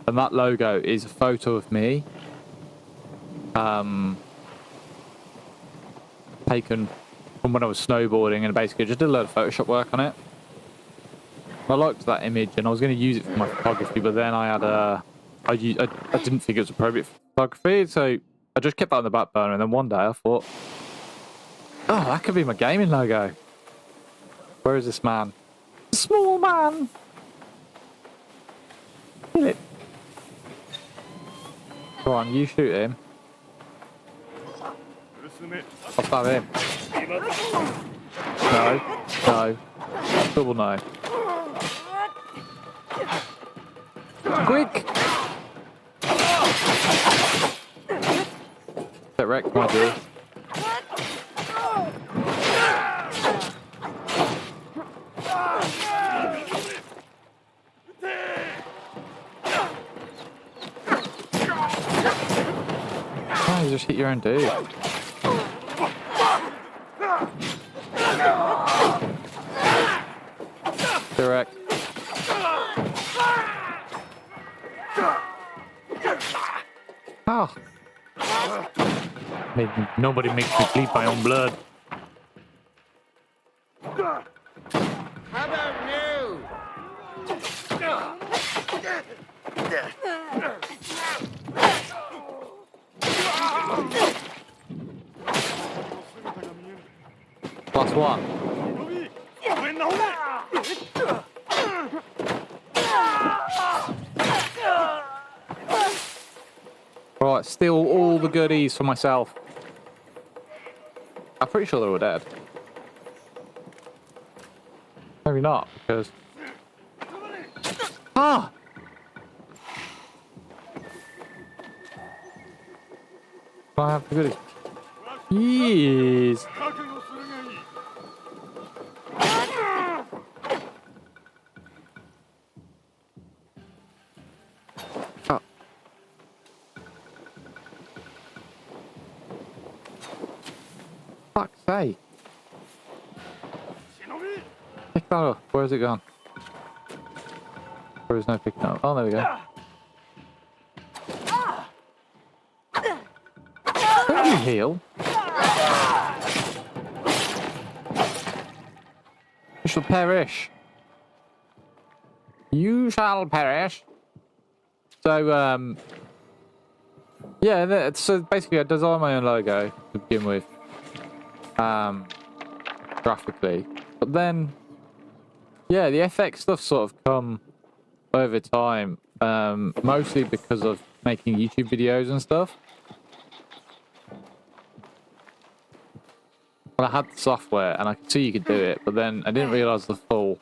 and that logo is a photo of me. Taken from when I was snowboarding, and basically just did a load of Photoshop work on it. I liked that image and I was going to use it for my photography, but then I didn't think it was appropriate for photography, so I just kept that on the back burner, and then one day I thought, oh, that could be my gaming logo. Where is this man? Small man! Kill it. Go on, you shoot him. I'll stab him. No. No. Double no. Quick! Get wrecked, my dude. Oh, you just hit your own dude. Direct. Oh. Nobody makes me bleed my own blood. How about new? Plus one. Right, steal all the goodies for myself. I'm pretty sure they're all dead. Maybe not, because... Ah! Can I have the goodies? Yes! Oh. Fuck's sake. Pick that up. Where's it gone? There is no picking up. Oh, there we go. Don't you heal? You shall perish. You shall perish. So, yeah, so basically I designed my own logo to begin with. Graphically. But then, yeah, the FX stuff sort of come over time. Mostly because of making YouTube videos and stuff. Well, I had the software and I could see you could do it, but then I didn't realise the full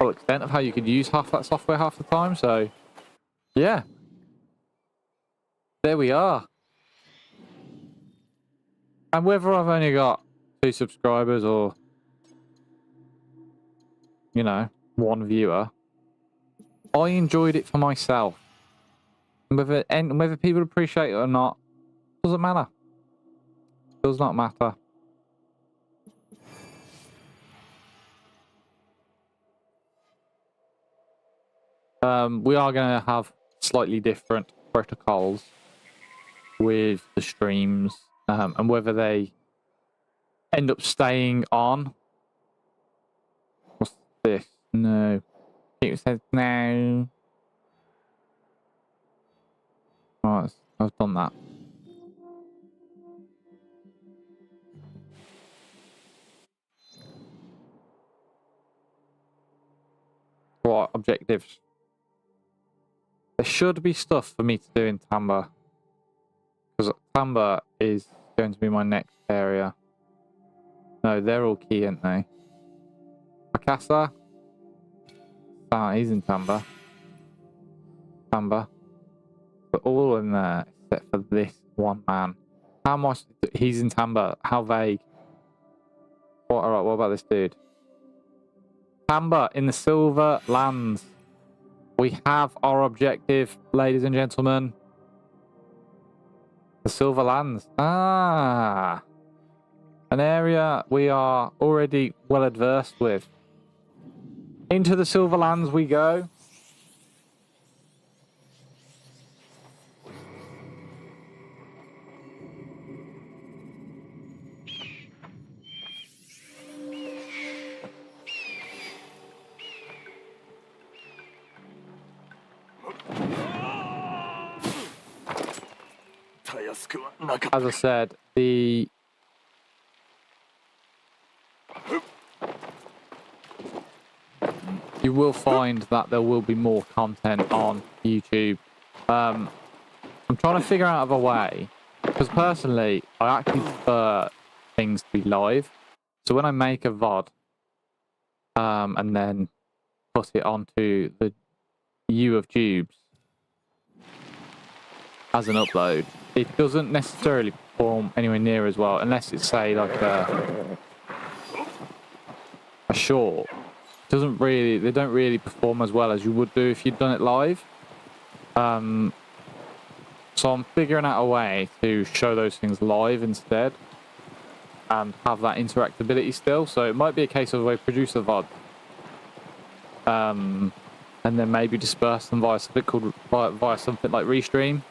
extent of how you could use half that software half the time, so yeah. There we are. And whether I've only got 2 subscribers or, you know, 1 viewer, I enjoyed it for myself. And whether people appreciate it or not, doesn't matter. Does not matter. We are going to have slightly different protocols with the streams, and whether they end up staying on. What's this? No. It says no. Right, I've done that. What objectives? There should be stuff for me to do in Tamba. Because Tamba is going to be my next area. No, they're all key, aren't they? Akasa? Ah, he's in Tamba. Tamba. But all in there, except for this one man. How much? He's in Tamba. How vague? Alright, what about this dude? Tamba in the Silver Lands. We have our objective, ladies and gentlemen. The Silver Lands. Ah. An area we are already well adversed with. Into the Silver Lands we go. すくはなかった。 as I said, you will find that there will be more content on YouTube. I'm trying to figure out a way, because personally, I actually prefer things to be live. So when I make a VOD, and then put it onto the U of Tubes as an upload, it doesn't necessarily perform anywhere near as well, unless it's, say, like a short. They don't really perform as well as you would do if you'd done it live. So I'm figuring out a way to show those things live instead and have that interactability still. So it might be a case of I produce a VOD, and then maybe disperse them via something like Restream,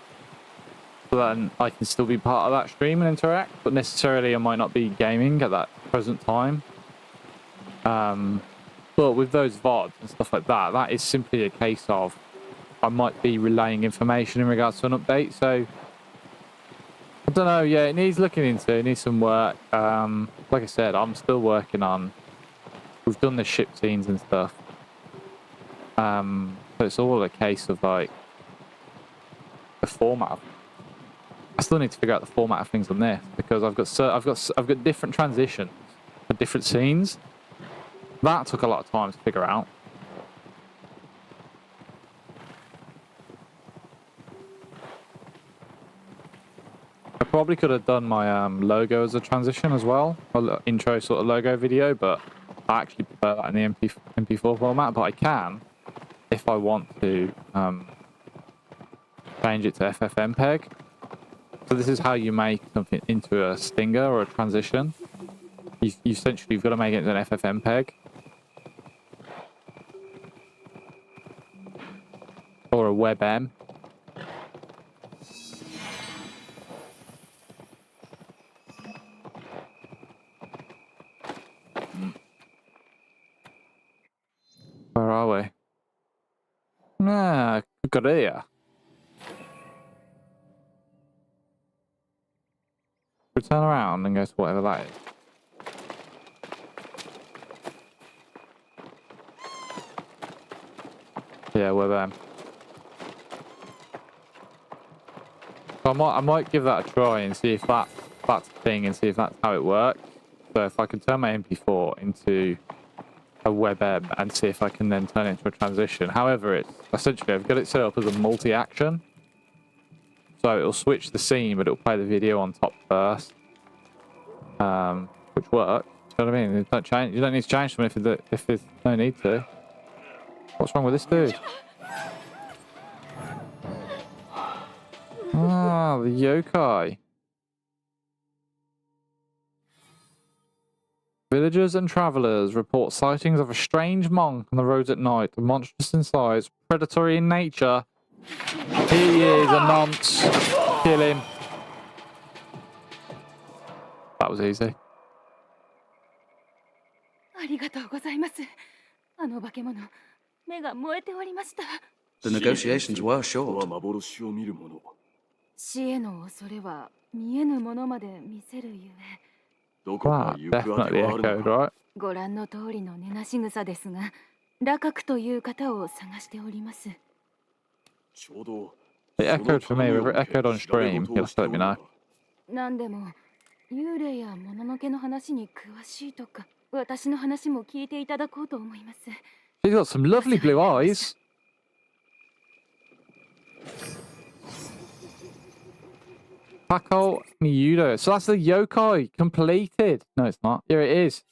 so then I can still be part of that stream and interact, but necessarily I might not be gaming at that present time. But with those VODs and stuff like that, that is simply a case of I might be relaying information in regards to an update. So I don't know. Yeah, it needs looking into. It needs some work. Like I said, I'm still working on. We've done the ship scenes and stuff. So it's all a case of like the format. I still need to figure out the format of things on this, because I've got different transitions for different scenes. That took a lot of time to figure out. I probably could have done my logo as a transition as well, or intro sort of logo video, but I actually prefer that in the MP4 format. But I can, if I want to, change it to FFmpeg. So this is how you make something into a stinger or a transition. You've got to make it into an FFmpeg. Or a WebM. Where are we? Ah, Korea. We turn around and go to whatever that is. Yeah, WebM. So I might give that a try and see if that's a thing, and see if that's how it works. So if I can turn my MP4 into a WebM and see if I can then turn it into a transition. However, it's essentially, I've got it set up as a multi-action. So it'll switch the scene, but it'll play the video on top first. Which works. You know what I mean? You don't need to change something if there's no need to. What's wrong with this dude? Ah, the yokai. Villagers and travellers report sightings of a strange monk on the roads at night, monstrous in size, predatory in nature. He is a nonce. Kill him. That was easy. ありがとうございます。あの化け物、目が燃えておりました。The negotiations were は short. 幻を見るもの。死への恐れは見えぬものまで見せるゆえ。どこか That 行くあて definitely はある echoed, のか。 right? ご覧の通りの根なし草ですが、羅閣という方を探しております。ちょうど It echoed for me. If it echoed on stream, you'll have to let me know. なんでも幽霊や物のけの話に詳しいとか、私の話も聞いていただこうと思います。 He's got some lovely blue eyes. Pako Miyudo. So that's the yokai completed. No, it's not. Here it is.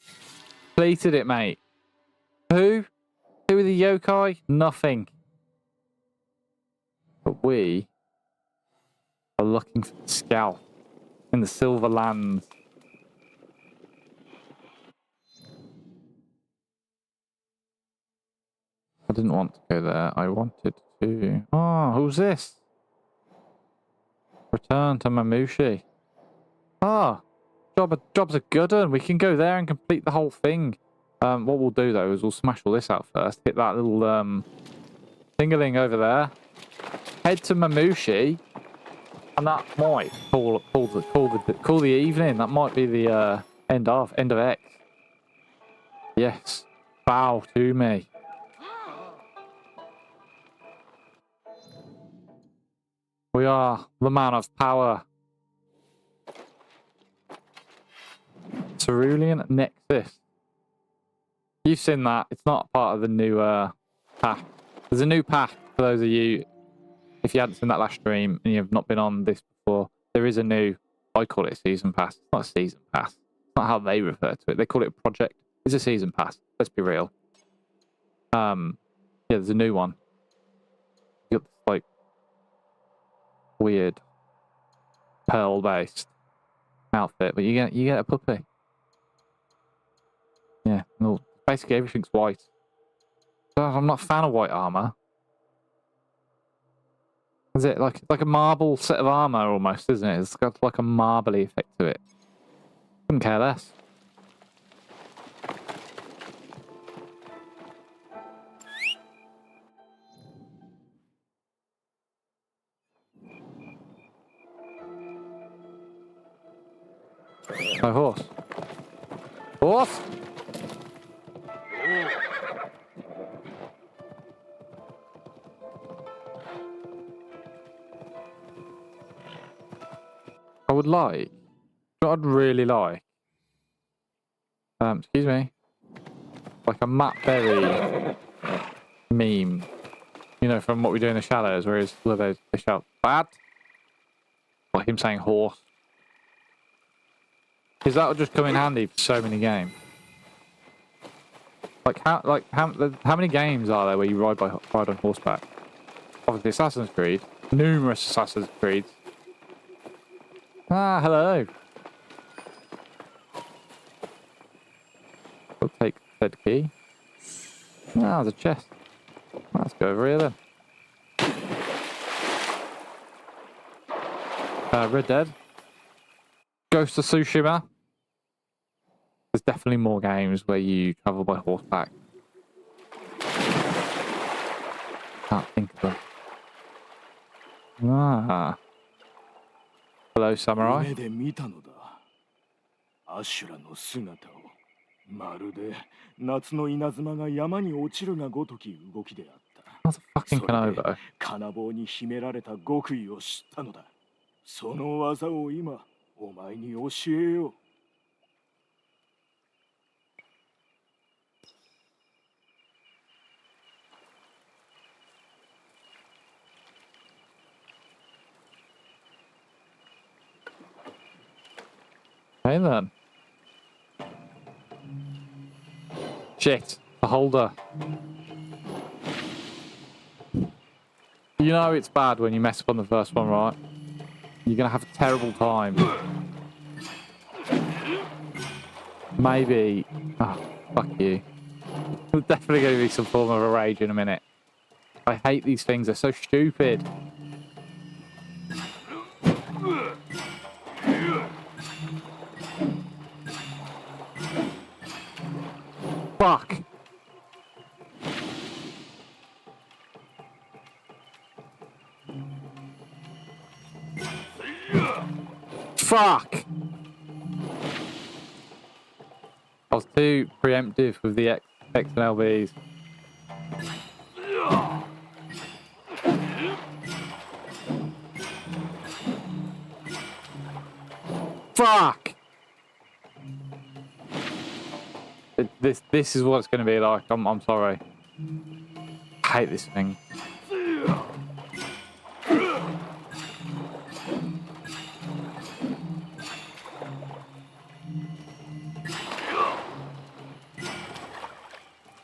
Completed it, mate. Who? Who are the yokai? Nothing. But we are looking for the scalp in the Silver Lands. I didn't want to go there. I wanted to... Oh, who's this? Return to Mnemosyne. Ah, job's a good one. We can go there and complete the whole thing. What we'll do though is we'll smash all this out first. Hit that little thingaling over there. Head to Mnemosyne. And that might call the evening. That might be the end of X. Yes. Bow to me. We are the man of power. Cerulean Nexus. You've seen that. It's not part of the new pack. There's a new pack for those of you, if you hadn't seen that last stream and you've not been on this before, there is a new, I call it a season pass. It's not a season pass. It's not how they refer to it. They call it a project. It's a season pass. Let's be real. Yeah, there's a new one. You got this, like, weird pearl-based outfit, but you get a puppy. Yeah, no, basically everything's white. I'm not a fan of white armor. Is it like a marble set of armor almost, isn't it? It's got like a marbly effect to it. Couldn't care less. No horse. Horse! I would like, what I'd really like, excuse me, like a Matt Berry meme, you know, from What We Do in the Shadows, where they shout, bad, like him saying horse. Because that would just come in handy for so many games. How many games are there where you ride on horseback? Obviously Assassin's Creed, numerous Assassin's Creeds. Ah, hello. We'll take said key. Ah, there's a chest. Let's go over here then. Red Dead. Ghost of Tsushima. There's definitely more games where you travel by horseback. Can't think of them. Ah. Hello, Samurai. 目で見たのだ。アシュラの姿を。まるで夏の稲妻が山に落ちるがごとき動きであった。That's a fucking Kanobo. 金棒に秘められた極意を知ったのだ。その技を今、お前に教えよう。Okay then. Shit, the holder. You know it's bad when you mess up on the first one, right? You're gonna have a terrible time. Maybe. Oh, fuck you. There's definitely gonna be some form of a rage in a minute. I hate these things, they're so stupid. Fuck. Fuck. I was too preemptive with the X and LBs. Fuck. This is what it's going to be like. I'm sorry. I hate this thing.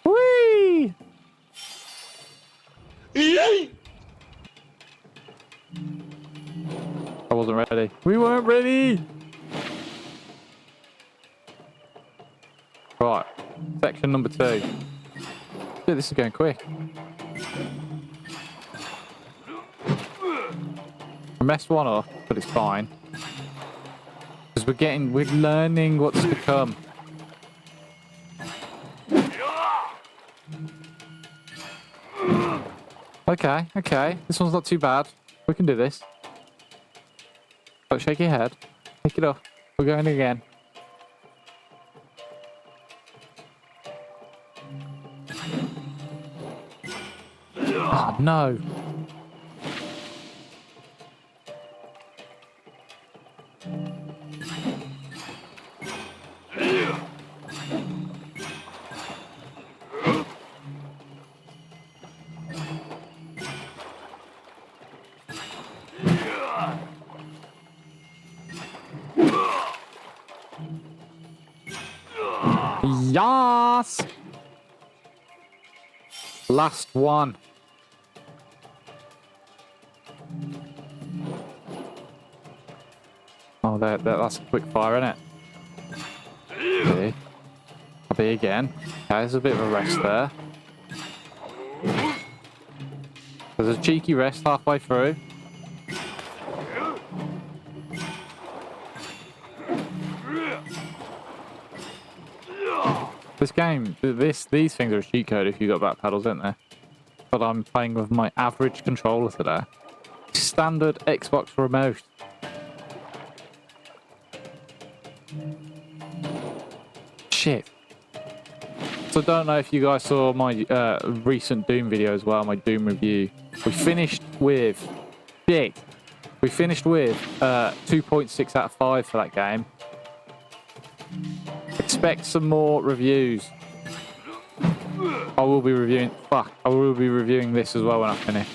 Whee! I wasn't ready. We weren't ready. Right, section number 2. Dude, this is going quick. I messed one up, but it's fine. Because we're learning what's to come. Okay, this one's not too bad. We can do this. Don't shake your head. Pick it up. We're going again. Oh, no. Yes! Last one. Oh, that's a quick fire, isn't it? Okay. I'll be again. Okay, there's a bit of a rest there. There's a cheeky rest halfway through. This game, these things are a cheat code if you got back pedals, aren't they? But I'm playing with my average controller today. Standard Xbox remote. Shit. So I don't know if you guys saw my recent Doom video as well, my Doom review. We finished with 2.6 out of 5 for that game. Expect some more reviews. I will be reviewing this as well when I finish.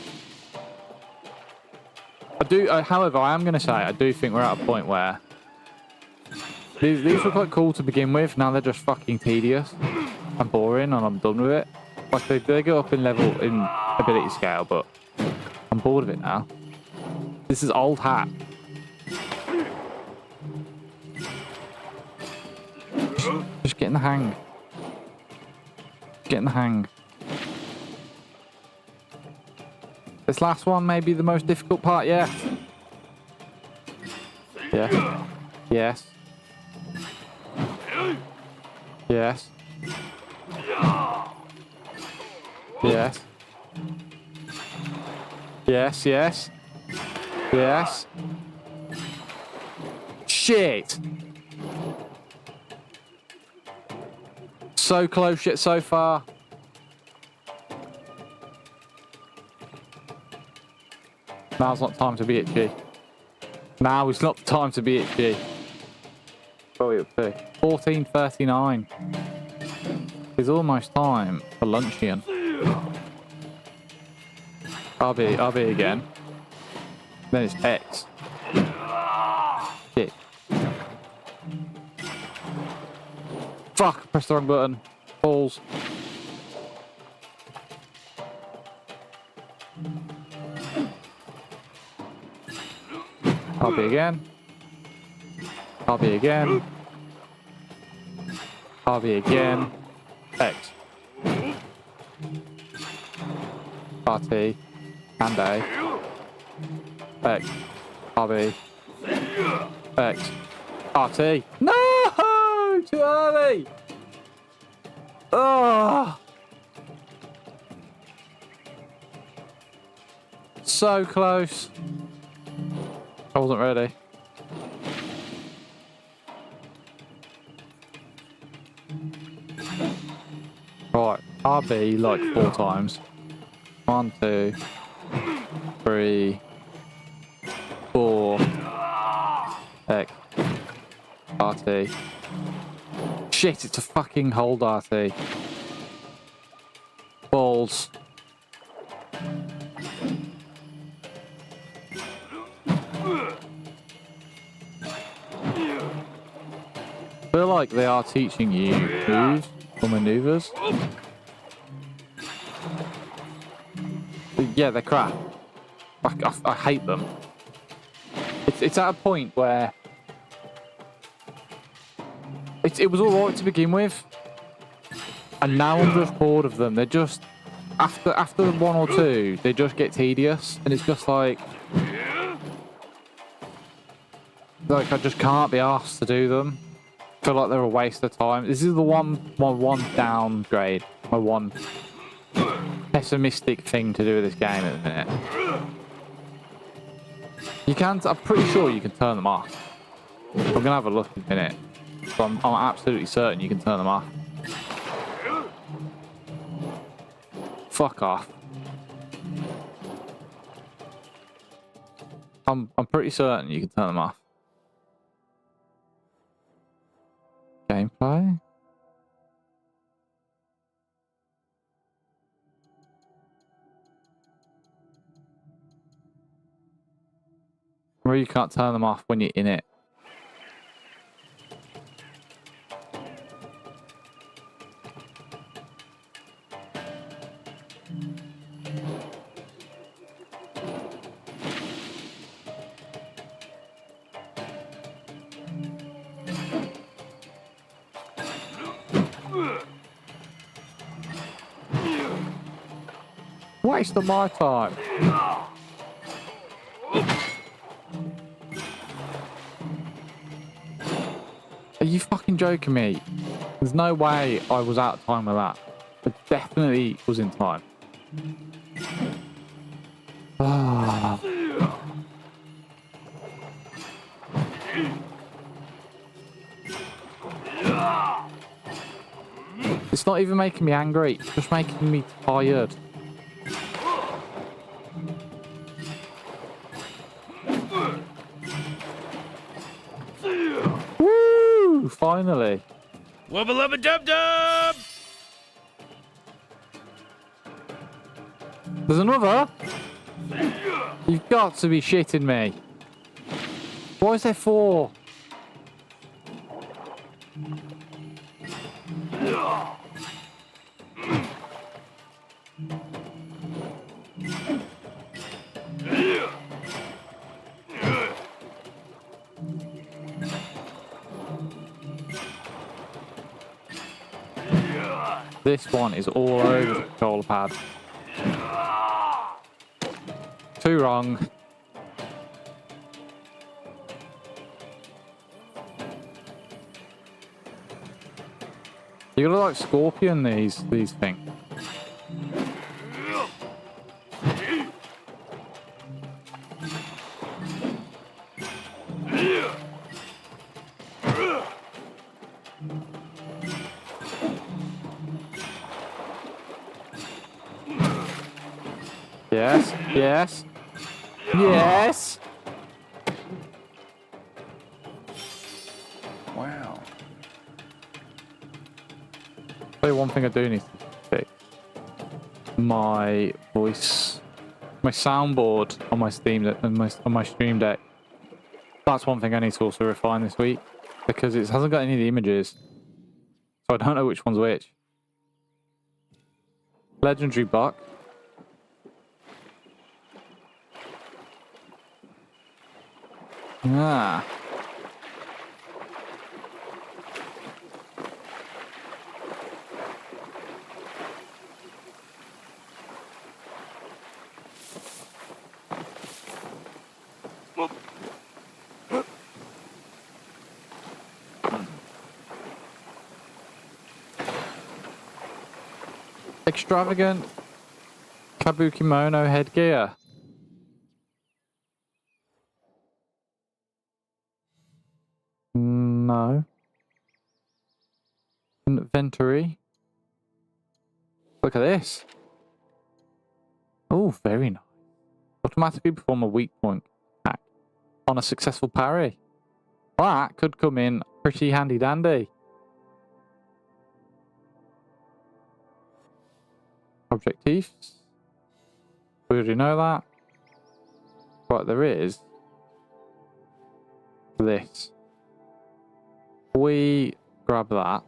However, I am going to say, I do think we're at a point where these were quite cool to begin with. Now they're just fucking tedious and boring, and I'm done with it. Like they go up in ability scale, but I'm bored of it now. This is old hat. Just getting the hang. Getting the hang. This last one may be the most difficult part yet. Yeah. Yes. Yes. Yes. Yes, yes. Yes. Shit! So close yet so far. Now's not time to be itchy. Now is not the time to be itchy. What are we up to? 14:39. It's almost time for luncheon. I'll be again. Then it's X. Shit. Fuck, I pressed the wrong button. Balls. I'll be again. I'll be again. I'll be again. X. RT. And A. X. RB. X. RT. No! Too early! Oh! So close. I wasn't ready. Right, RB like 4 times. 1, 2, 3, 4. X. RT. Shit, it's a fucking hold RT. Balls. I feel like they are teaching you moves or maneuvers. Yeah, they're crap. I hate them. It's at a point where it was alright to begin with, and now I'm just bored of them. They're just after 1 or 2, they just get tedious, and it's just like I just can't be asked to do them. I feel like they're a waste of time. This is my one downgrade, my one pessimistic thing to do with this game at the minute. You can. I'm pretty sure you can turn them off. I'm gonna have a look in a minute. But I'm absolutely certain you can turn them off. Fuck off. I'm pretty certain you can turn them off. Gameplay. Or you can't turn them off when you're in it. Waste of my time. Are you fucking joking me? There's no way I was out of time with that. I definitely was in time. Ah. It's not even making me angry, it's just making me tired. Woo! Finally. Wubba lubba dub dub! There's another? You've got to be shitting me. What is there for? This one is all over the controller pad. Too wrong. You gotta like Scorpion these things. Yes, yes, yes. Wow. Tell you one thing I do need to fix. My voice, my soundboard on my Steam Deck, on my Stream Deck. That's one thing I need to also refine this week because it hasn't got any of the images, so I don't know which one's which. Legendary buck. Ah. Extravagant Kabukimono headgear. No. Inventory. Look at this. Oh, very nice. Automatically perform a weak point attack on a successful parry. That could come in pretty handy dandy. Objectives. We already know that. But there is this. We grab that.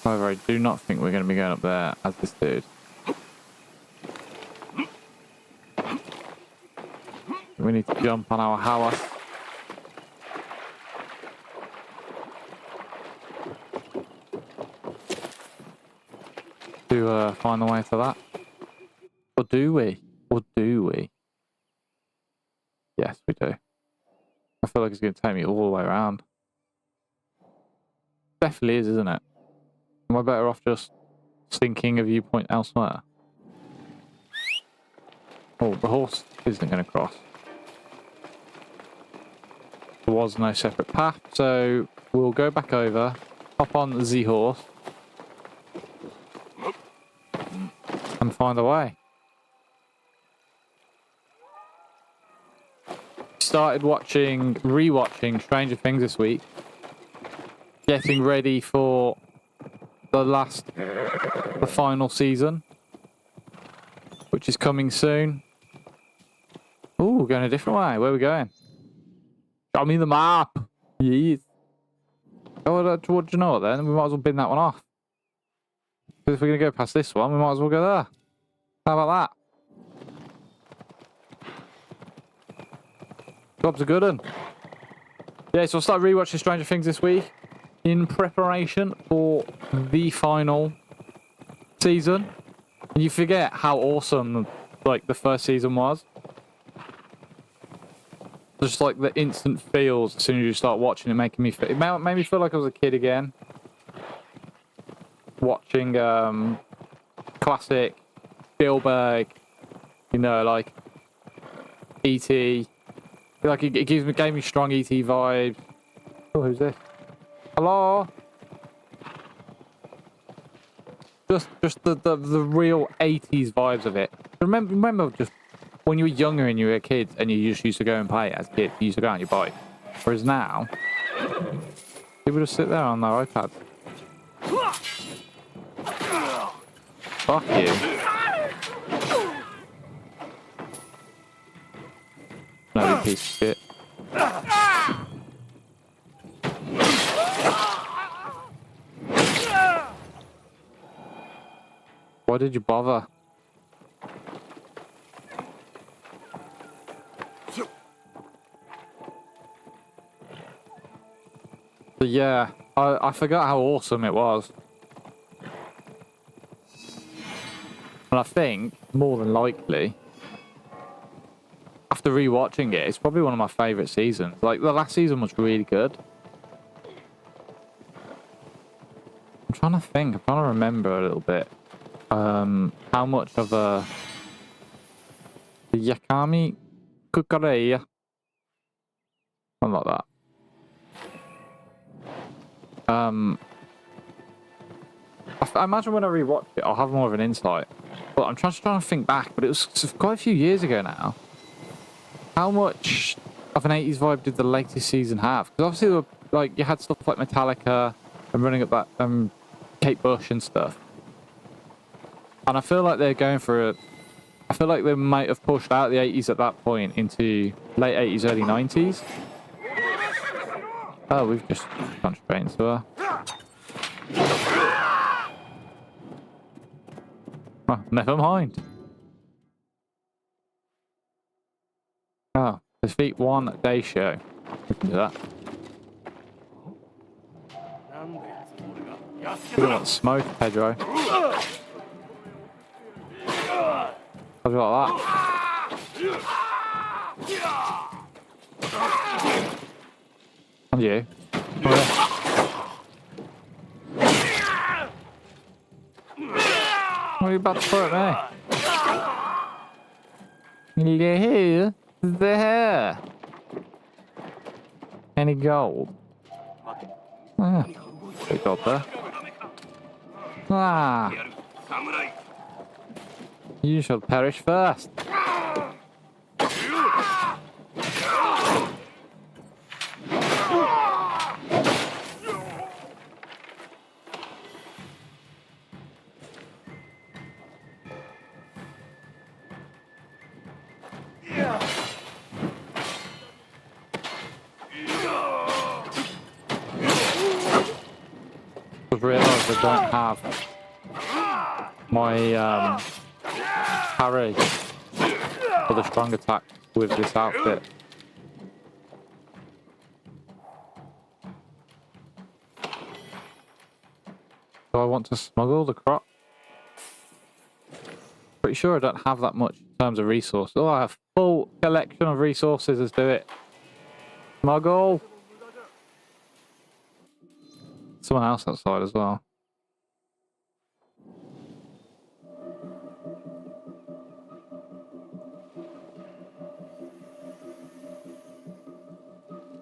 However, I do not think we're going to be going up there as this dude. We need to jump on our house. To find the way to that. Or do we? Or do we? Yes, we do. I feel like it's going to take me all the way around. Definitely is, isn't it? Am I better off just sinking a viewpoint elsewhere? Oh, the horse isn't going to cross. There was no separate path, so we'll go back over, hop on the horse, and find a way. Started rewatching Stranger Things this week. Getting ready for the final season, which is coming soon. Ooh, going a different way. Where are we going? Show me the map. Yes. Oh, what do you know what then? We might as well bin that one off. Because if we're going to go past this one, we might as well go there. How about that? Job's a good one. Yeah, so I started rewatching Stranger Things this week in preparation for the final season. And you forget how awesome, like, the first season was. Just like the instant feels as soon as you start watching it, it made me feel like I was a kid again. Watching classic Spielberg, you know, like E.T. Like it gave me strong E.T. vibes. Oh, who's this? Hello. Just the real 80s vibes of it. Remember just when you were younger and you were a kid and you just used to go and play as a kid, you used to go on your bike. Whereas now, people just sit there on their iPad. Fuck you. No, you piece of shit. Why did you bother? But yeah, I forgot how awesome it was. And I think, more than likely, after rewatching it, it's probably one of my favourite seasons. Like, the last season was really good. I'm trying to think, I'm trying to remember a little bit. How much of the Yakami Kukareya. Something like that. I imagine when I rewatch it, I'll have more of an insight. But I'm trying to think back, but it was quite a few years ago now. How much of an 80s vibe did the latest season have? Because obviously, there were, like, you had stuff like Metallica and running up that Kate Bush and stuff. And I feel like they're going for I feel like they might have pushed out the 80s at that point into late 80s, early 90s. Oh, we've just gone straight into her. Oh, never mind. Oh, defeat one day show. We can do that. We don't want smoke, Pedro. How's it like that? And you? What are you about to throw at me? Yeah, there. Any gold? Ah, big gold there. Ah. You shall perish first. I've realised I don't have my parry for the strong attack with this outfit. Do I want to smuggle the crop? Pretty sure I don't have that much in terms of resources. Oh, I have full collection of resources. Let's do it. Smuggle. Someone else outside as well.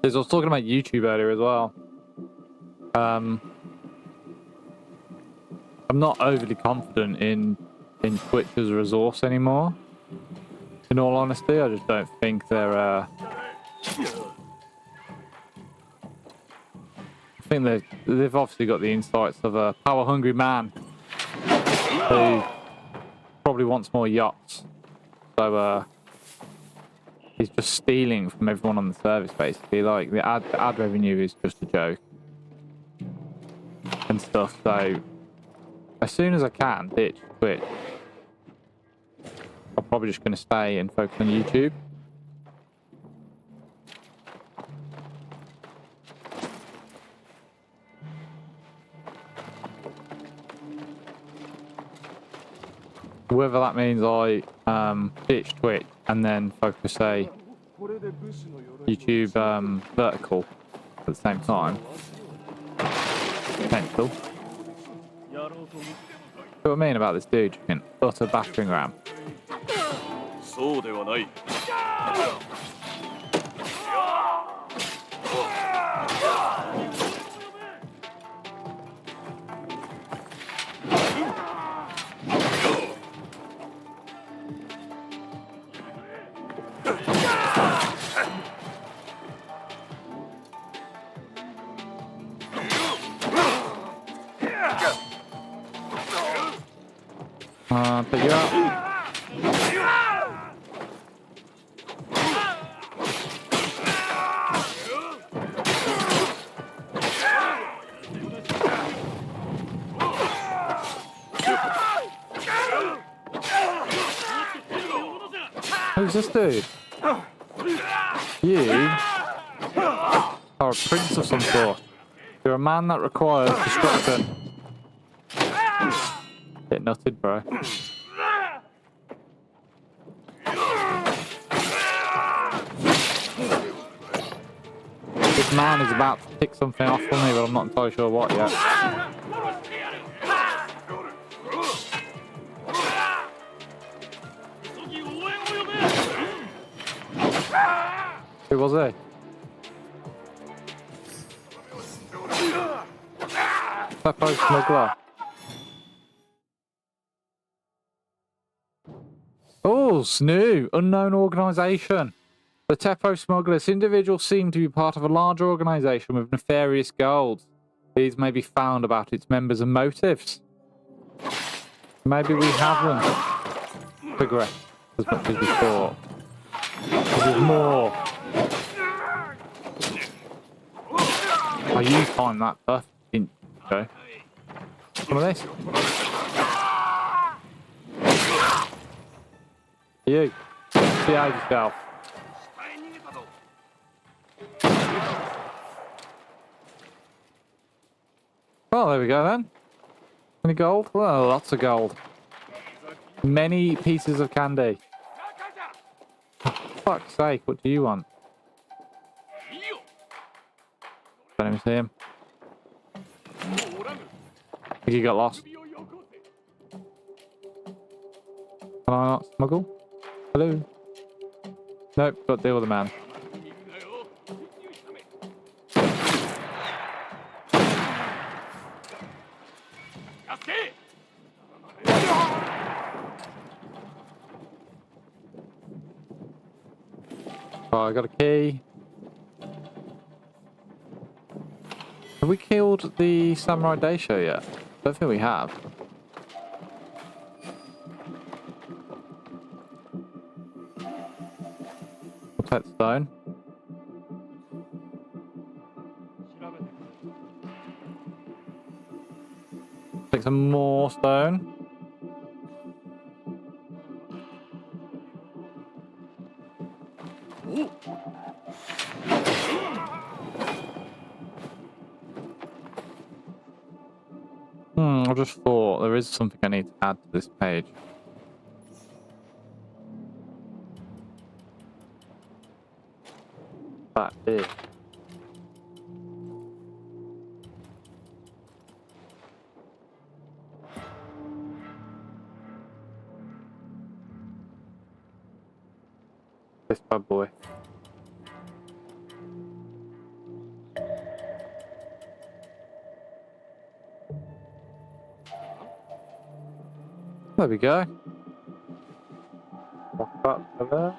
Because I was talking about YouTube earlier as well. I'm not overly confident in Twitch as a resource anymore. In all honesty, I just don't think they're. I think they've obviously got the insights of a power-hungry man who probably wants more yachts. So he's just stealing from everyone on the service, basically. Like the ad revenue is just a joke and stuff. So as soon as I can ditch Twitch, I'm probably just going to stay and focus on YouTube. Whether that means I ditch Twitch and then focus, say, YouTube vertical at the same time. Potential. See what I mean about this dude? You can utter battering ram. そうではない。 Pick you up. Who's this dude? You are a prince of some sort. You're a man that requires destruction. Bit nutted, bro. This man is about to pick something off for me, but I'm not entirely sure what yet. Who was he? Peppo smuggler. Oh, SNU, unknown organisation. The Teppo smugglers. Individuals seem to be part of a larger organisation with nefarious goals. These may be found about its members and motives. Maybe we haven't progressed as much as we thought. There's more. Oh, you timed that perfect, didn't you? Okay. Some of this. You. Behave yourself. Well, there we go then. Any gold? Well, lots of gold. Many pieces of candy. For fuck's sake, what do you want? Don't even see him. I think he got lost. Can I not smuggle? Hello? Nope, got to deal with the man. Oh, I got a key. Have we killed the Samurai Daisho yet? Don't think we have. We'll take the stone. Take some more stone. I just thought there is something I need to add to this page. That is. This bad boy. There we go. Walk back to there.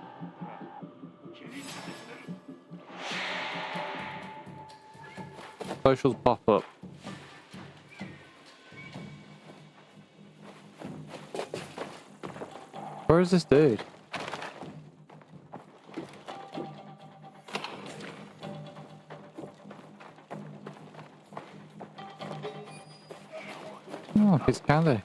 Socials pop up. Where is this dude? Oh, piece of candy.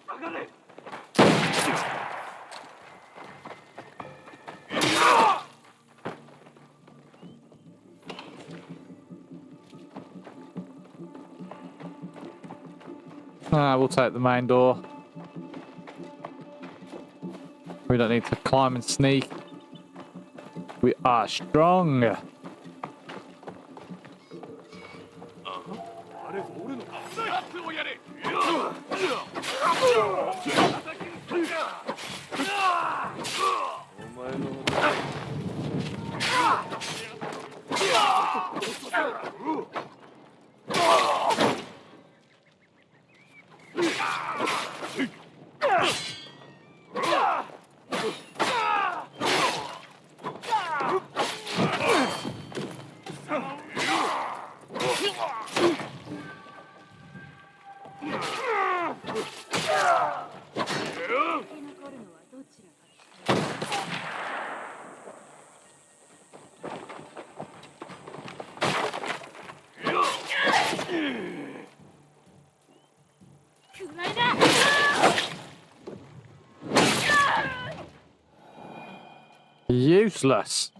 We'll take the main door. We don't need to climb and sneak. We are strong. Useless.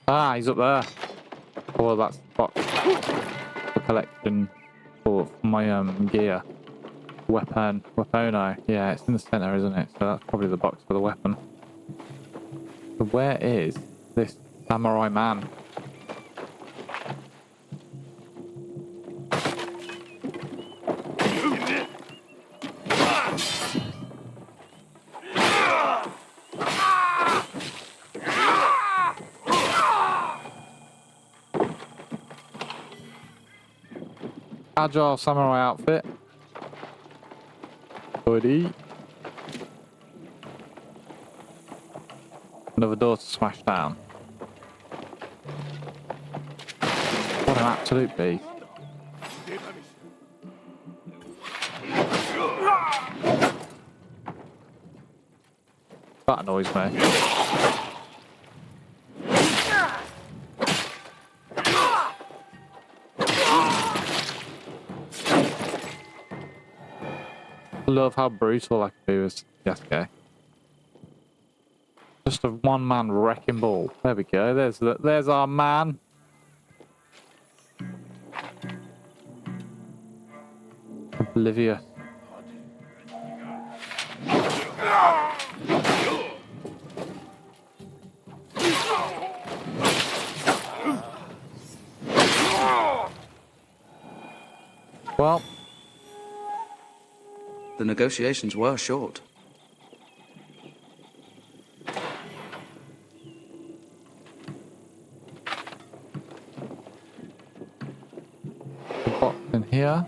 Ah, he's up there. Oh, that's the box for collection for my gear. Weapono. Yeah, it's in the center, isn't it? So that's probably the box for the weapon. So where is this samurai man? Agile samurai outfit. Hoodie. Another door to smash down. What an absolute beast. That annoys me. Love how brutal I can be with Yasuke. Just a one-man wrecking ball. There we go. There's our man. Oblivious. Well. The negotiations were short. The box in here.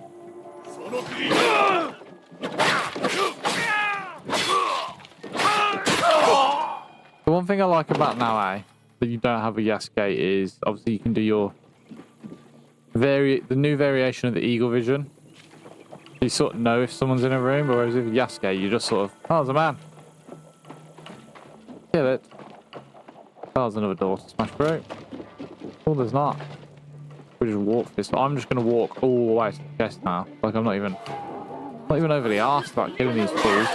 The one thing I like about now, that you don't have a Yasuke is obviously you can do your the new variation of the eagle vision. You sort of know if someone's in a room, whereas with Yasuke, you just sort of, oh, there's a man. Kill it. Oh, there's another door to smash through. Oh, there's not. We just walk this. I'm just going to walk all the way to the chest now. Like, I'm not even overly arsed about killing these fools.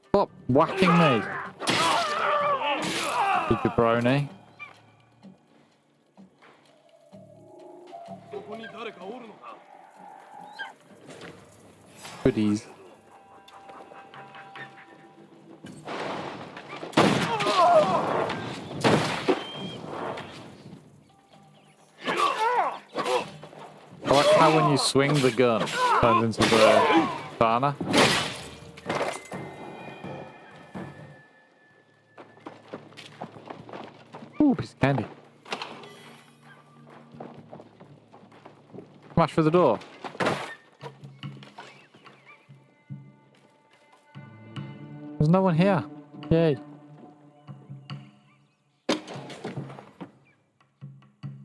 Stop whacking me, you jabroni. Goodies. I like how when you swing the gun, it turns into the katana. Ooh, piece of candy. Smash for the door. There's no one here. Yay.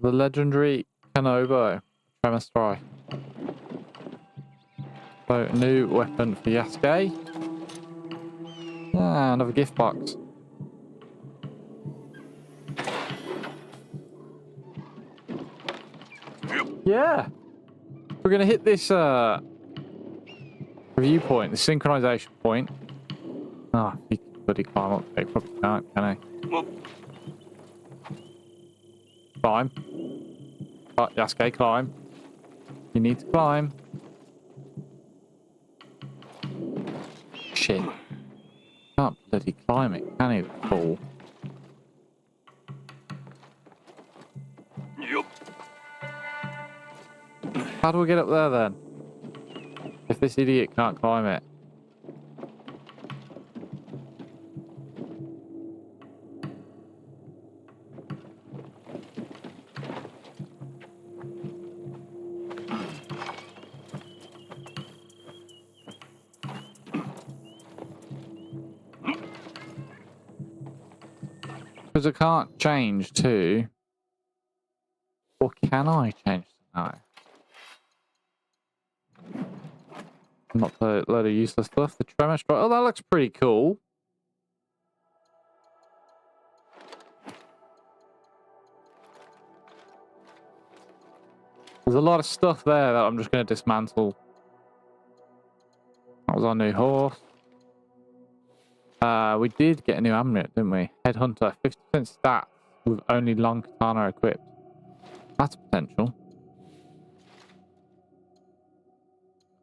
The legendary Kanobo. Premise try. So, new weapon for Yasuke. Ah, another gift box. Yeah. We're going to hit this review point, the synchronization point. Ah, oh, he can bloody climb up. They probably can't, can he? Climb. Oh, Yasuke, climb. You need to climb. Shit. Can't bloody climb it, can he? The fool. How do we get up there then? If this idiot can't climb it. Because I can't change to... Or can I change to no? Not the load of useless stuff. The tremor strike. Oh, that looks pretty cool. There's a lot of stuff there that I'm just going to dismantle. That was our new horse. We did get a new amulet, didn't we? Headhunter, 50% stats with only long katana equipped. That's potential.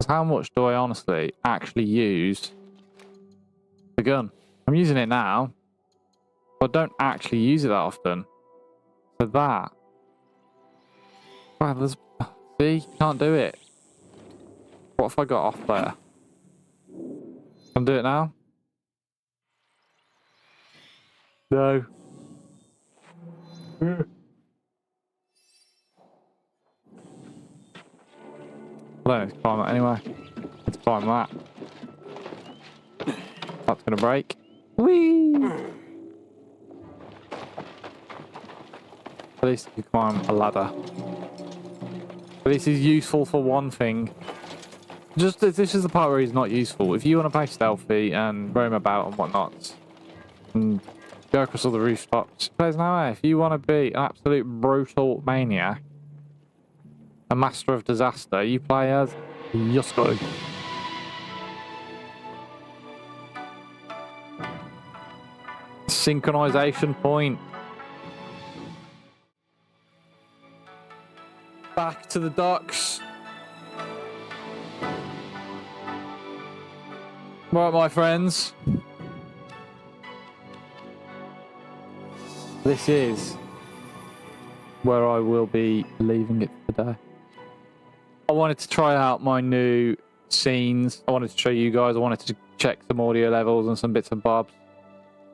How much do I honestly actually use the gun? I'm using it now, but I don't actually use it that often. So that... Wow, there's... See? Can't do it. What if I got off there? Can I do it now? No. I don't need to climb that anyway. Let's climb that. That's gonna break. Whee! At least you climb a ladder. But this is useful for one thing. Just this is the part where he's not useful. If you want to play stealthy and roam about and whatnot, and go across all the rooftops, there's no way. If you want to be an absolute brutal maniac, a master of disaster, you play as Yasuke. Synchronization point. Back to the docks. Right, my friends. This is where I will be leaving it today. I wanted to try out my new scenes. I wanted to show you guys. I wanted to check some audio levels and some bits and bobs.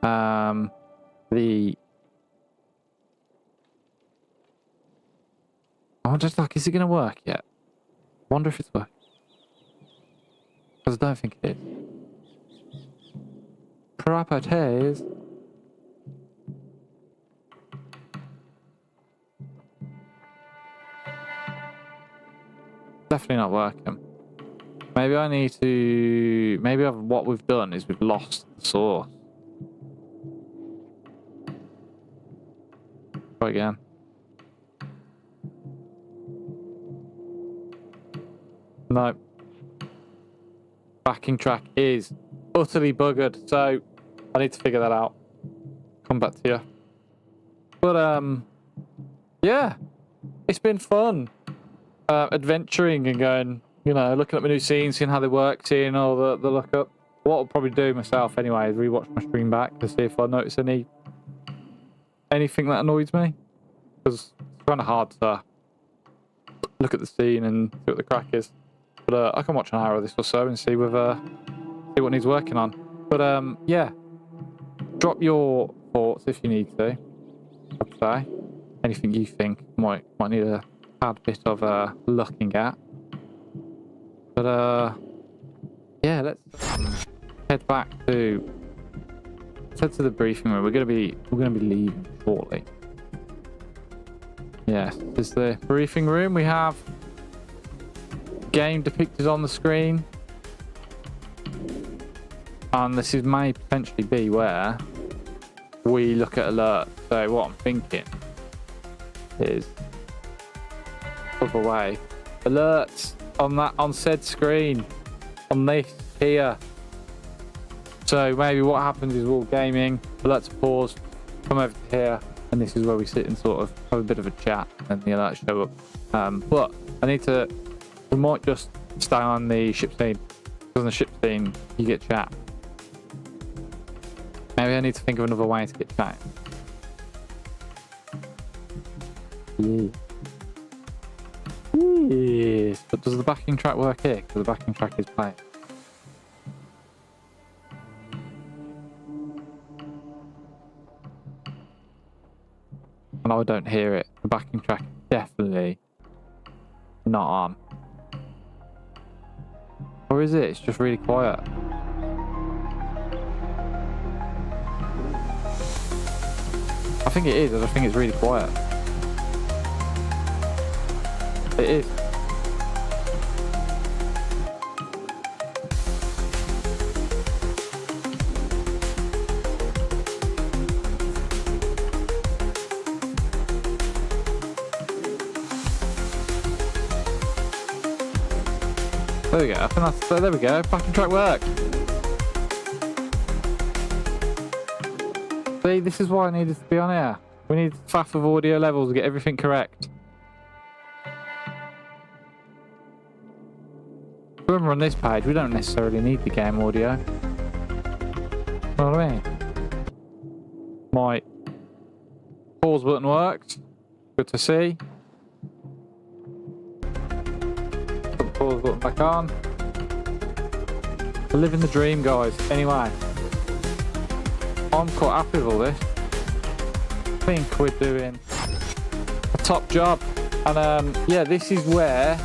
I'm just like, is it going to work yet? I wonder if it's working. Because I don't think it is. Properties. Definitely not working. Maybe I need to... Maybe what we've done is we've lost the source. Try again. No. Backing track is utterly buggered, so I need to figure that out. Come back to you. But, yeah. It's been fun. adventuring and going, you know, looking at my new scenes, seeing how they work, seeing all the lookup. What I'll probably do myself anyway is rewatch my stream back to see if I notice anything that annoys me. Because it's kind of hard to look at the scene and see what the crack is. But I can watch an hour of this or so and see what needs working on. But yeah, drop your thoughts if you need to. I'd say anything you think might need a tad bit of looking at. But yeah, let's head back to the briefing room. We're gonna be leaving shortly. Yes, this is the briefing room. We have game depicted on the screen, and this may potentially be where we look at alerts. So what I'm thinking is other way. Alerts on said screen, on this here. So maybe what happens is we're all gaming, alerts are paused, come over to here, and this is where we sit and sort of have a bit of a chat, and the alerts show up. But we might just stay on the ship scene, because on the ship scene you get chat. Maybe I need to think of another way to get chat. Yeah. Yes, but does the backing track work here? Because the backing track is playing. And I don't hear it. The backing track is definitely not on. Or is it? It's just really quiet. I think it is. I think it's really quiet. It is. There we go. I think that's there we go. Backing track work. See, this is why I needed to be on here. We need faff of audio levels to get everything correct. When we're on this page, we don't necessarily need the game audio. You know what I mean? My pause button worked. Good to see. Put the pause button back on. We're living the dream, guys. Anyway, I'm quite happy with all this. I think we're doing a top job. And yeah, this is where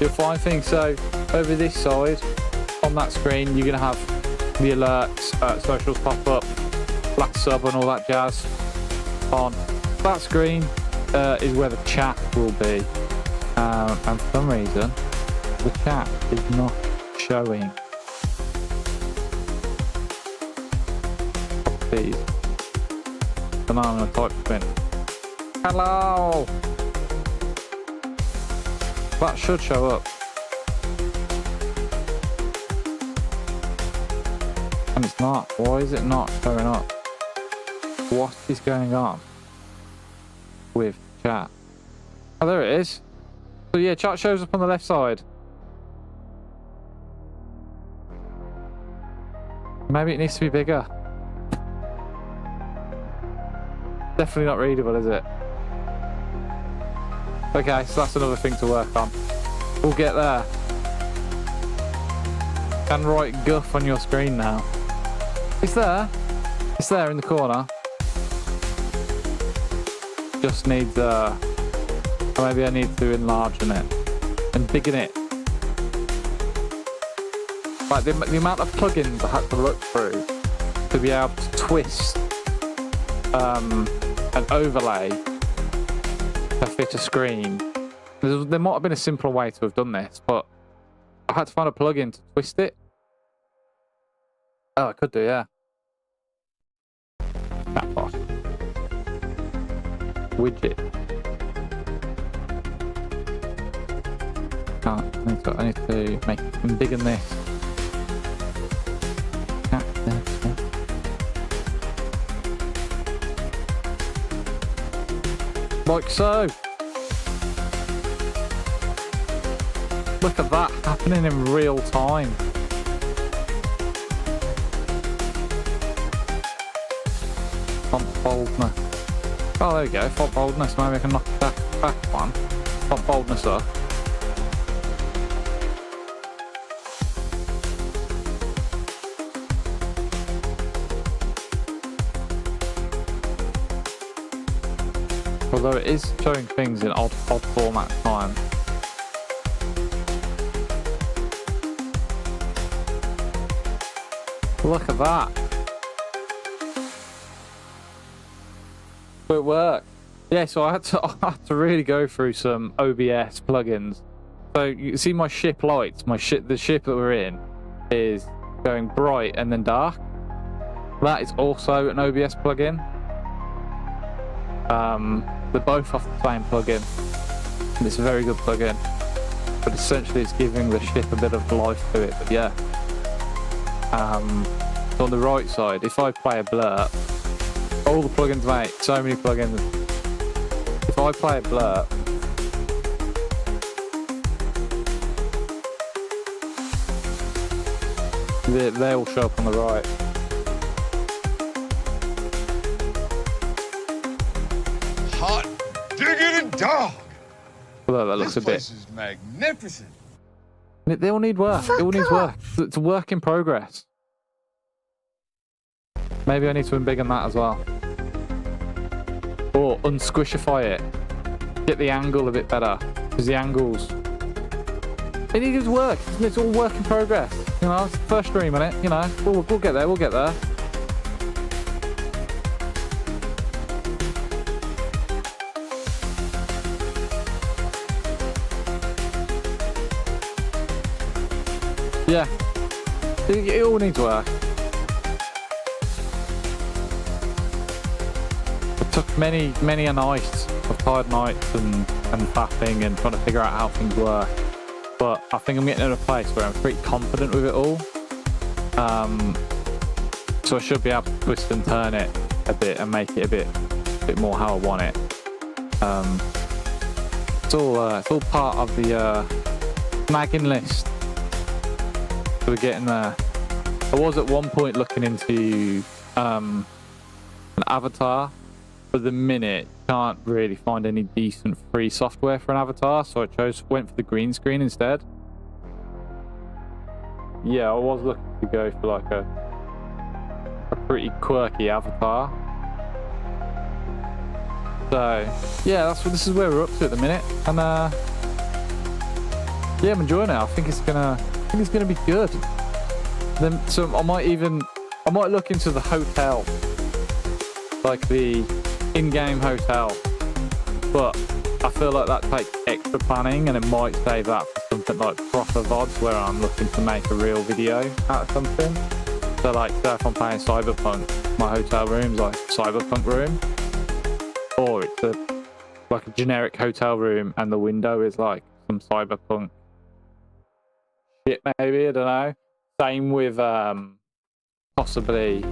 you'll find things. So over this side on that screen you're going to have the alerts, socials pop up, black sub and all that jazz. On that screen is where the chat will be, and for some reason the chat is not showing. Please. So now I'm going to type in hello. That should show up. And it's not. Why is it not showing up? What is going on with chat? Oh, there it is. So yeah, chat shows up on the left side. Maybe it needs to be bigger. Definitely not readable, is it? Okay, so that's another thing to work on. We'll get there. Can write guff on your screen now. It's there. It's there in the corner. Just needs maybe I need to enlarge it and biggen it. Like the amount of plugins I had to look through to be able to twist an overlay to fit a screen. There might have been a simpler way to have done this, but I had to find a plugin to twist it. Oh, I could do, yeah. Chatbot. Widget. I need to make it bigger than this. Like so. Look at that happening in real time. Font boldness. Oh, there we go. Font boldness. Maybe I can knock that back one. Font boldness up. Although it is showing things in odd format time. Look at that. It worked. Yeah, so I had to really go through some OBS plugins. So you can see my ship lights, the ship that we're in is going bright and then dark. That is also an OBS plugin. They're both off the same plugin. And it's a very good plugin. But essentially it's giving the ship a bit of life to it. But yeah. So on the right side, if I play a blurb, all the plugins, mate, so many plugins. If I play a blurb, they all show up on the right. Hot diggity dog. Although that looks This a bit. place is magnificent. They all need work. It all needs work. It's a work in progress. Maybe I need to embiggen that as well. Or unsquishify it. Get the angle a bit better. Because the angles... It needs work. It's all work in progress. You know, it's the first stream on it. You know, we'll get there. We'll get there. Yeah. It all needs work. It took many a night of tired nights and faffing and trying to figure out how things work. But I think I'm getting to a place where I'm pretty confident with it all. So I should be able to twist and turn it a bit and make it a bit more how I want it. It's all part of the snagging list. So we're getting there. I was at one point looking into an avatar. But the minute, can't really find any decent free software for an avatar, so I went for the green screen instead. Yeah, I was looking to go for like a pretty quirky avatar. So yeah, this is where we're up to at the minute, and yeah, I'm enjoying it. I think it's gonna be good. Then so I might look into the hotel, like the in-game hotel, but I feel like that takes extra planning, and it might save that for something like proper VODs where I'm looking to make a real video out of something. So like, say if I'm playing Cyberpunk, my hotel room's like a Cyberpunk room, or it's like a generic hotel room and the window is like some Cyberpunk shit maybe, I don't know. Same with possibly,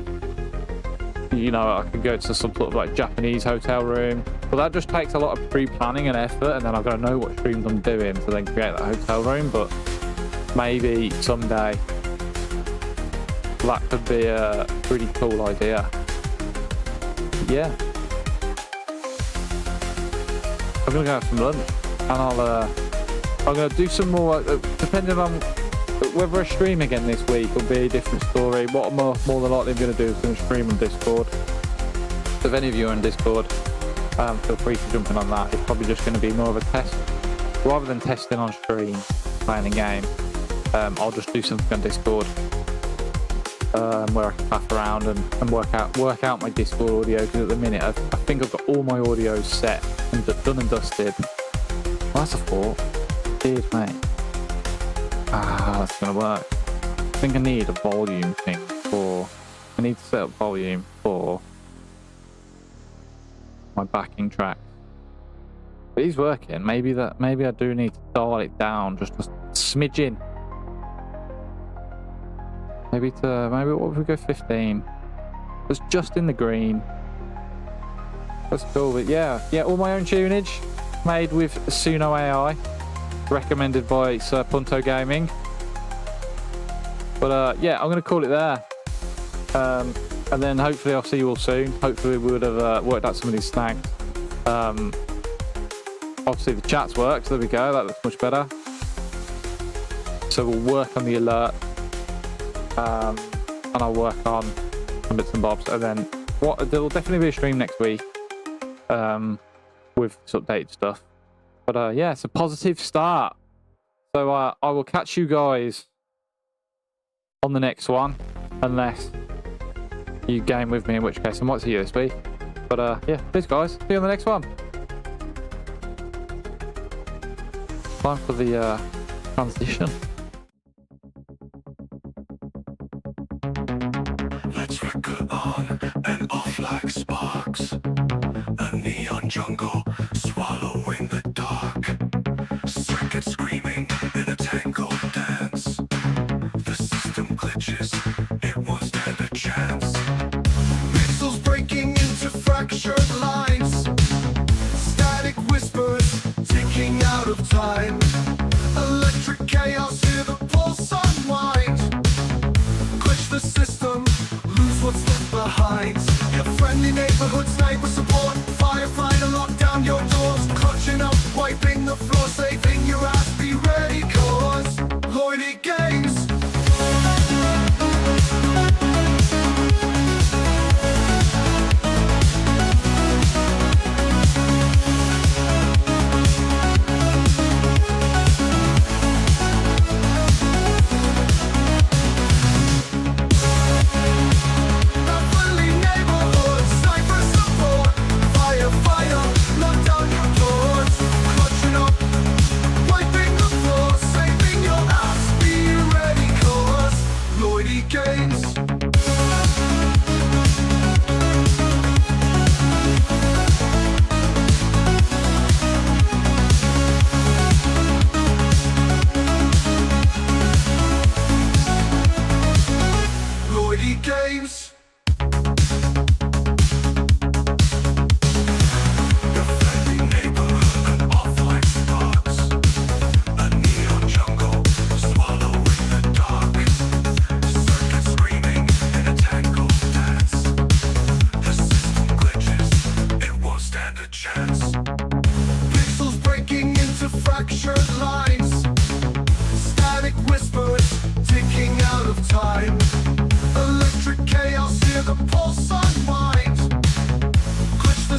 you know, I could go to some sort of like Japanese hotel room. But that just takes a lot of pre-planning and effort, and then I've got to know what streams I'm doing to then create that hotel room. But maybe someday that could be a pretty cool idea. Yeah. I'm gonna go have some lunch, and I'm gonna do some more, depending on whether I stream again this week will be a different story. What I'm more than likely going to do is going to stream on Discord. So if any of you are on Discord, feel free to jump in on that. It's probably just going to be more of a test. Rather than testing on stream, playing a game, I'll just do something on Discord where I can faff around and work out my Discord audio, because at the minute I think I've got all my audio set and done and dusted. Well, that's a thought. Cheers, mate. That's gonna work. I think I need a volume thing I need to set up volume for my backing track. But he's working. Maybe I do need to dial it down just a smidgen. Maybe what if we go 15? It's just in the green. That's cool. But yeah, all my own tunage made with Suno AI. recommended by Sir Punto Gaming. But yeah, I'm going to call it there. And then hopefully I'll see you all soon. Hopefully we would have worked out some of these snags. Obviously the chat's worked, so there we go. That looks much better. So we'll work on the alert. And I'll work on some bits and bobs. And then there'll definitely be a stream next week with this updated stuff. But yeah, it's a positive start. So I will catch you guys on the next one, unless you game with me, in which case I might see you this week. But yeah, peace guys, see you on the next one. Time for the transition. Let's flicker on and off like sparks. A neon jungle swallowing the dark. Circuits screaming in a tangled dance. The system glitches, it won't stand a chance. Pixels breaking into fractured lines. Static whispers ticking out of time. Electric chaos, hear the pulse unwind. Glitch the system, lose what's left behind. Your friendly neighborhood's night with support. Firefighter lock down your doors. Clutching up, wiping the floor, saving